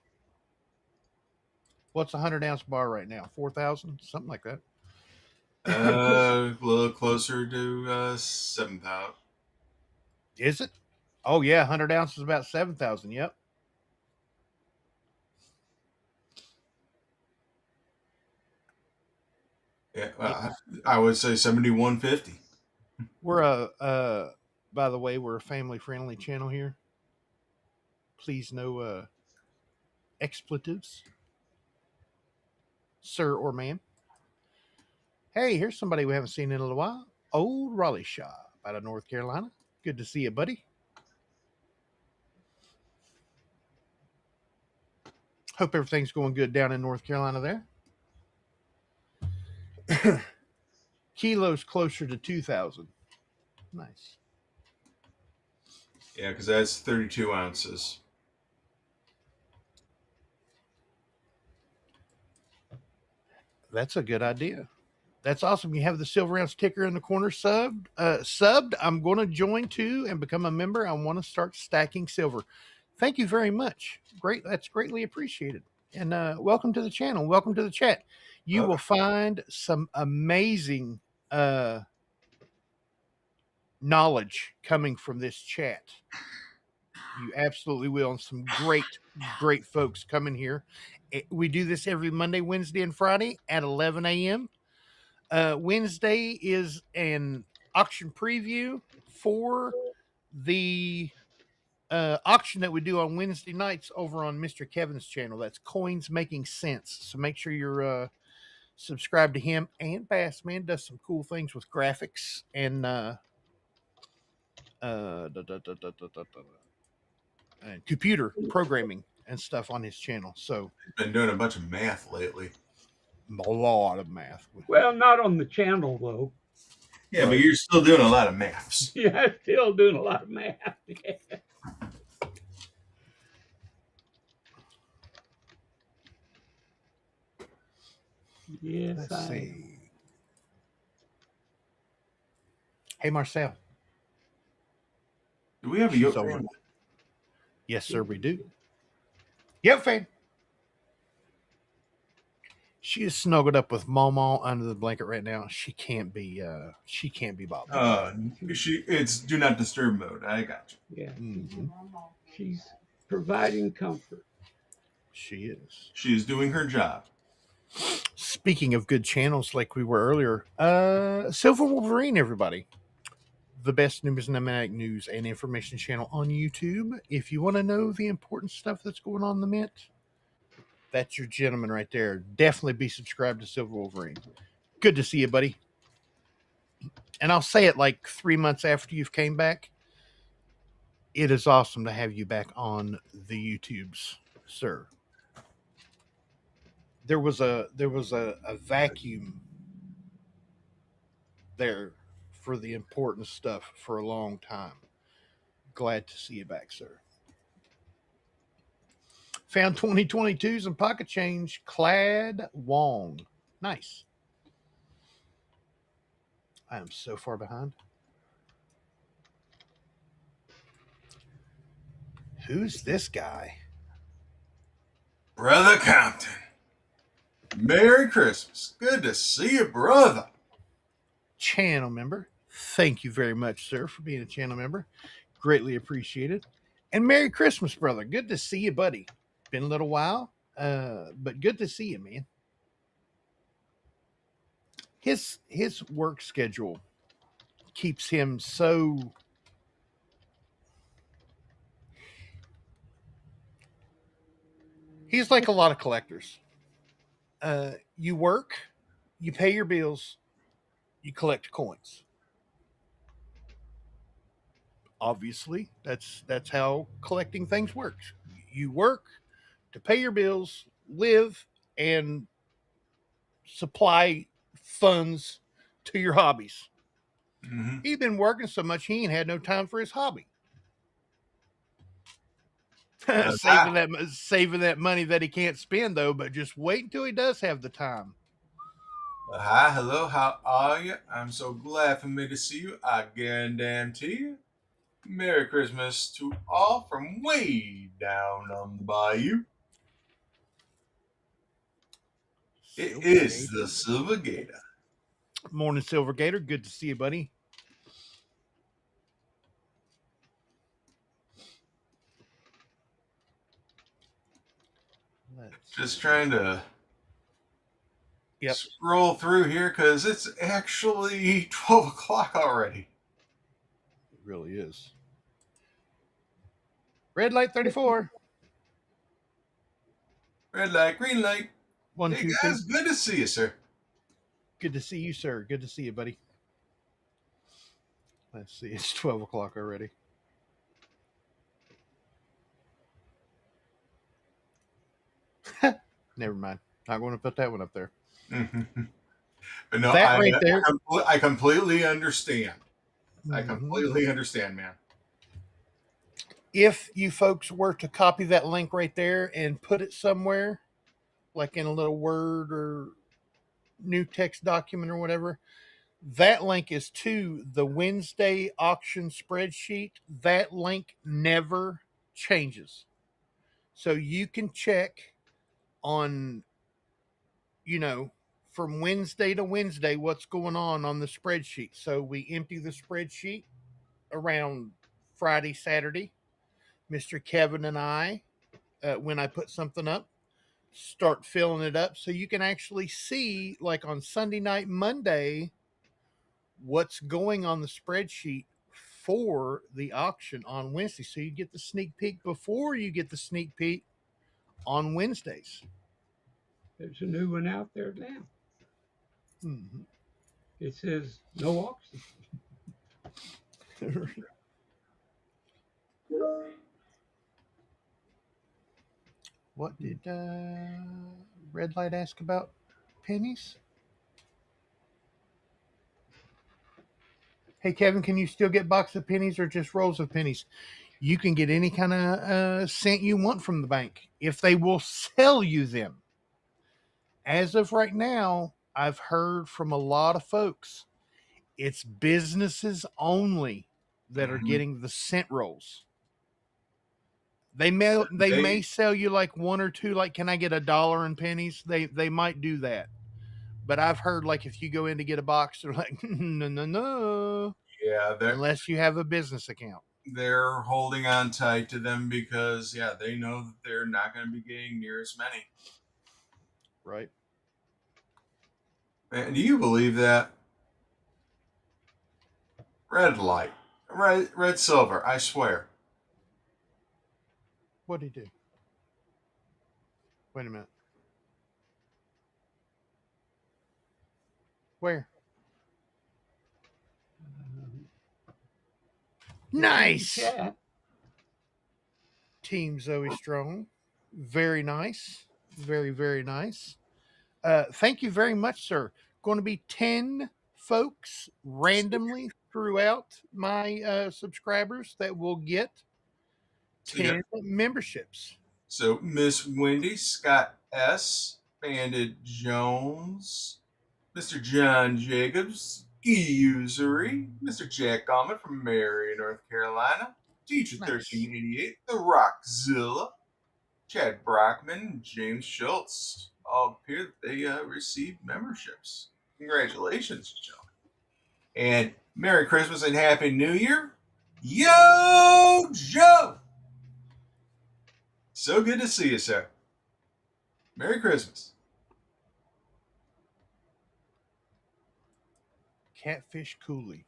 What's a 100-ounce bar right now? 4,000? Something like that. A little closer to 7,000. Is it? Oh, yeah. 100 ounces is about 7,000. Yep. Yeah, I would say 7,150. We're by the way, we're a family friendly channel here. Please no expletives, sir or ma'am. Hey, here's somebody we haven't seen in a little while. Old Raleigh Shop out of North Carolina. Good to see you, buddy. Hope everything's going good down in North Carolina there. Kilos closer to 2,000. Nice. Yeah, because that's 32 ounces. That's a good idea. That's awesome. You have the silver ounce ticker in the corner subbed. I'm going to join too and become a member. I want to start stacking silver. Thank you very much. Great. That's greatly appreciated. And welcome to the channel. Welcome to the chat. You will find some amazing knowledge coming from this chat. You absolutely will. And some great folks coming here. We do this every Monday, Wednesday, and Friday at 11 a.m. Wednesday is an auction preview for the auction that we do on Wednesday nights over on Mr. Kevin's channel. That's Coins Making Sense. So make sure you're subscribed to him. And Bassman does some cool things with graphics and and computer programming and stuff on his channel. So Been doing a bunch of math lately. a lot of math. Well, not on the channel though. Yeah, but you're still doing a lot of maths. Yeah, still doing a lot of math. Yes, Let's see. Hey, Marcel. Do we have a She's yoke over. fan? Yes, sir, we do. Yep, fan. She is snuggled up with Mama under the blanket right now. She can't be bothered. It's do not disturb mode. I got you. Yeah, Mhm. she's providing comfort. She is. She is doing her job. Speaking of good channels like we were earlier, Silver Wolverine, everybody. The best numismatic news and information channel on YouTube. If you want to know the important stuff that's going on in the mint, that's your gentleman right there. Definitely be subscribed to Silver Wolverine. Good to see you, buddy. And I'll say it like 3 months after you've came back. It is awesome to have you back on the YouTubes, sir. There was a vacuum there for the important stuff for a long time. Glad to see you back, sir. Found 2022s and pocket change. Clad Wong. Nice. I am so far behind. Who's this guy? Brother Compton. Merry Christmas. Good to see you, brother. Channel member. Thank you very much, sir, for being a channel member. Greatly appreciated. And Merry Christmas, brother. Good to see you, buddy. Been a little while, but good to see you, man. His work schedule keeps him so he's like a lot of collectors. You work, you pay your bills, you collect coins. Obviously, that's how collecting things works. You work to pay your bills, live, and supply funds to your hobbies. Mm-hmm. He's been working so much he ain't had no time for his hobby. saving that money that he can't spend though, but just wait until he does have the time. Hi, hello, how are you? I'm so glad for me to see you. I guarantee you. Merry Christmas to all from way down on the bayou. It is the Silver Gator. Morning, Silver Gator. Good to see you, buddy. Just trying to scroll through here because it's actually 12 o'clock already. It really is. Red light 34. Red light, green light. 1, hey 2, guys, 2. good to see you, sir. Good to see you, sir. Good to see you, buddy. Let's see. It's 12 o'clock already. Never mind. Not going to put that one up there. But no, That right there. I completely understand. I Mhm. completely understand, man. If you folks were to copy that link right there and put it somewhere, like in a little Word or new text document or whatever, that link is to the Wednesday auction spreadsheet. That link never changes. So you can check on, you know, from Wednesday to Wednesday what's going on the spreadsheet. So we empty the spreadsheet around Friday, Saturday. Mr. Kevin and I, when I put something up, start filling it up so you can actually see, like on Sunday night, Monday, what's going on the spreadsheet for the auction on Wednesday. So you get the sneak peek before you get the sneak peek on Wednesdays. There's a new one out there now. Mm-hmm. It says no auction. What did Red Light ask about pennies? Hey Kevin, can you still get box of pennies or just rolls of pennies? You can get any kind of cent you want from the bank if they will sell you them. As of right now, I've heard from a lot of folks, it's businesses only that are Mhm. getting the cent rolls. They may sell you like one or two, like, can I get $1 in pennies? They might do that. But I've heard, like, if you go in to get a box, they're like, no, no, no, Yeah, unless you have a business account. they're holding on tight to them because yeah, they know that they're not going to be getting near as many. Right. And do you believe that? Red light, red silver. I swear. What'd he do? Wait a minute. Where? Nice. Chat. Team Zoey Strong. Very nice. Very, very nice. Thank you very much, sir. Going to be 10 folks randomly throughout my subscribers that will get So you got 10 memberships. so Miss Wendy, Scott S, Bandit Jones, Mr. John Jacobs, Usury, Mr. Jack Allman from Marion, North Carolina, Teacher Nice. 1388, The Rockzilla, Chad Brockman, James Schultz all appear that they received memberships. Congratulations, gentlemen. And Merry Christmas and Happy New Year. Yo, Joe! So good to see you, sir. Merry Christmas. Catfish Cooley.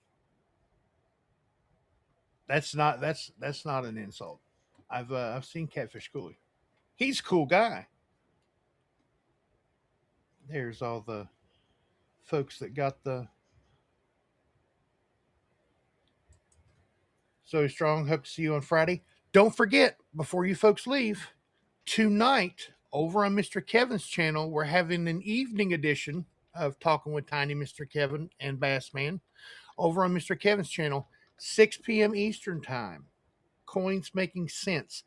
That's not an insult. I've seen Catfish Cooley. He's a cool guy. There's all the folks that got the So Strong. Hope to see you on Friday. Don't forget, before you folks leave, tonight over on Mr. Kevin's channel, we're having an evening edition of Talking with Tiny Mr. Kevin and Bassman. Over on Mr. Kevin's channel, 6 p.m. Eastern Time. Coins making sense.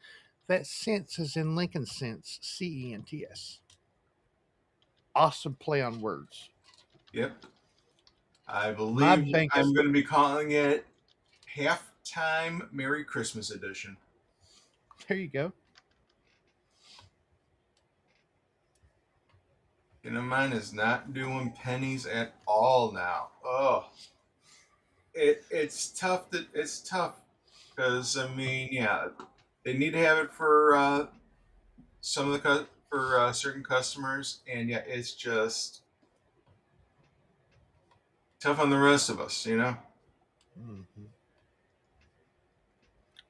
That sense is in Lincoln Sense, CENTS. Awesome play on words. Yep. I My believe bank I'm is going to be calling it Halftime Merry Christmas Edition. there. You go. You know, mine is not doing pennies at all now. Oh, it's tough. It's tough because I mean, yeah, they need to have it for some of the for certain customers, and yeah, it's just tough on the rest of us. You know. Mm-hmm.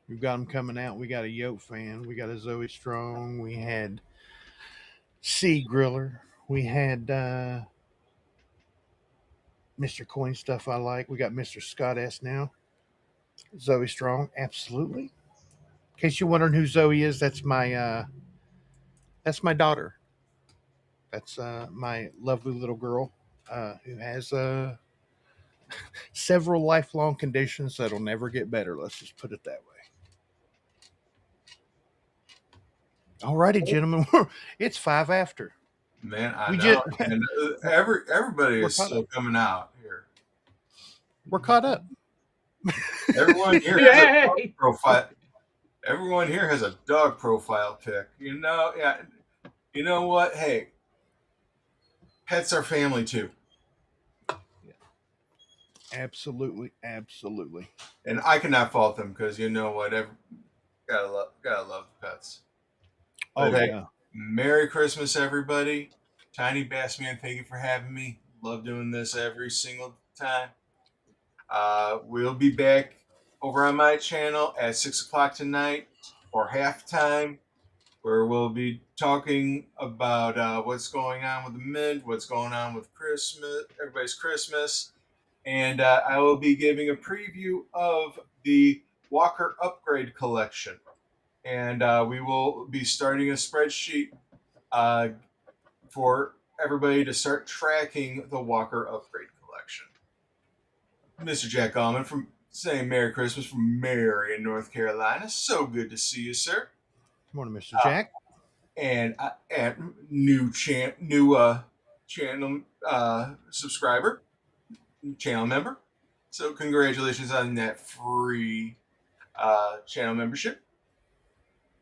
We've got them coming out. We got a Yoke fan. We got a Zoe Strong. We had Sea Griller. We had Mr. Coin Stuff I like. We got Mr. Scott S now. Zoe Strong, absolutely. In case you're wondering who Zoe is, that's my daughter. That's my lovely little girl who has several lifelong conditions that'll never get better. Let's just put it that way. Alrighty, gentlemen, it's 5 after. Man, I We know. just And everybody We're is caught still up. coming out here. We're caught up. Everyone here has a dog Yay! profile. Everyone here has a dog profile pic. You know, yeah. You know what? Hey, pets are family too, Absolutely, absolutely. and I cannot fault them because you know what? Gotta love the pets. Oh But hey, yeah. Merry Christmas, everybody! Tiny Bass Man, thank you for having me. Love doing this every single time. We'll be back over on my channel at 6 o'clock tonight for halftime, where we'll be talking about what's going on with the Mint, what's going on with Christmas, everybody's Christmas, and I will be giving a preview of the Walker Upgrade Collection, and we will be starting a spreadsheet uh, for everybody to start tracking the Walker Upgrade Collection. Mr. Jack Allman from saying Merry Christmas from Marion, North Carolina. So good to see you, sir. Good morning, Mr. Jack. And new channel subscriber, channel member. So congratulations on that free channel membership.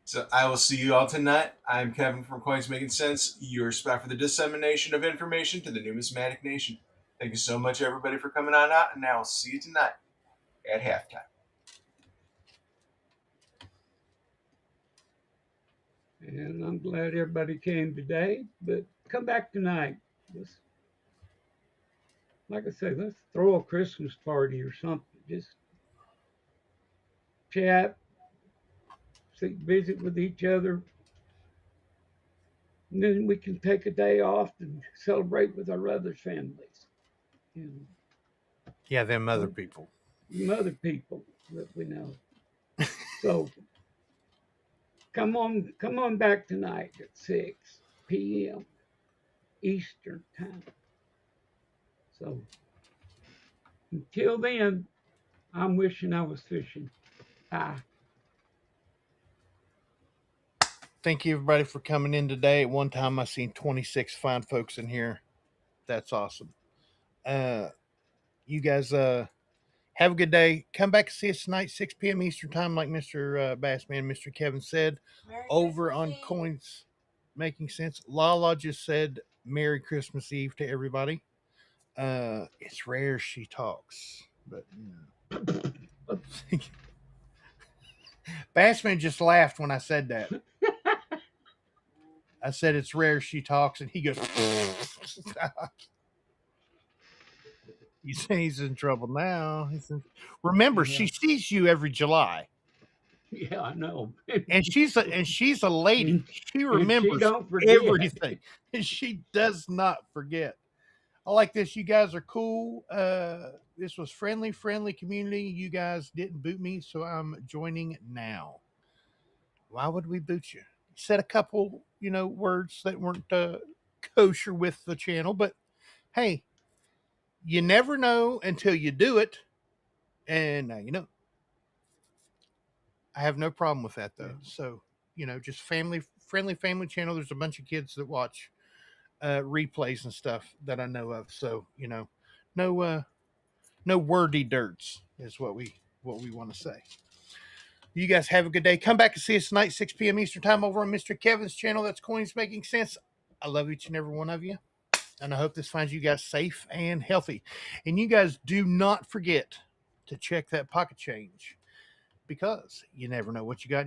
So I will see you all tonight. I'm Kevin from Coins Making Sense, your spot for the dissemination of information to the numismatic nation. Thank you so much, everybody, for coming on out, and I will see you tonight at halftime. And I'm glad everybody came today, but come back tonight. Let's, like I said, let's throw a Christmas party or something. Just chat, visit with each other, and then we can take a day off and celebrate with our other families. And Yeah, them other people. other people that we know. So come on back tonight at 6 p.m. Eastern time. So until then, I'm wishing I was fishing. Bye. Thank you, everybody, for coming in today. At one time, I seen 26 fine folks in here. That's awesome. You guys have a good day. Come back and see us tonight, 6 p.m. Eastern time, like Mr. Bassman, Mr. Kevin said, over on Coins Making Sense. Lala just said Merry Christmas Eve to everybody. It's rare she talks, but you know. Bassman just laughed when I said that. I said it's rare she talks, and he goes, he's in trouble now. Remember, she sees you every July. Yeah, I know. And she's a lady. She And remembers she don't forget. everything. And she does not forget. I like this. You guys are cool. This was friendly community. You guys didn't boot me, so I'm joining now. Why would we boot you? Said a couple, words that weren't kosher with the channel, but hey, you never know until you do it. And now you know. I have no problem with that though. So, just friendly family channel. There's a bunch of kids that watch replays and stuff that I know of. So, no wordy dirts is what we want to say. You guys have a good day. Come back and see us tonight, 6 p.m. Eastern time over on Mr. Kevin's channel. That's Coins Making Sense. I love each and every one of you. And I hope this finds you guys safe and healthy. And you guys do not forget to check that pocket change, because you never know what you got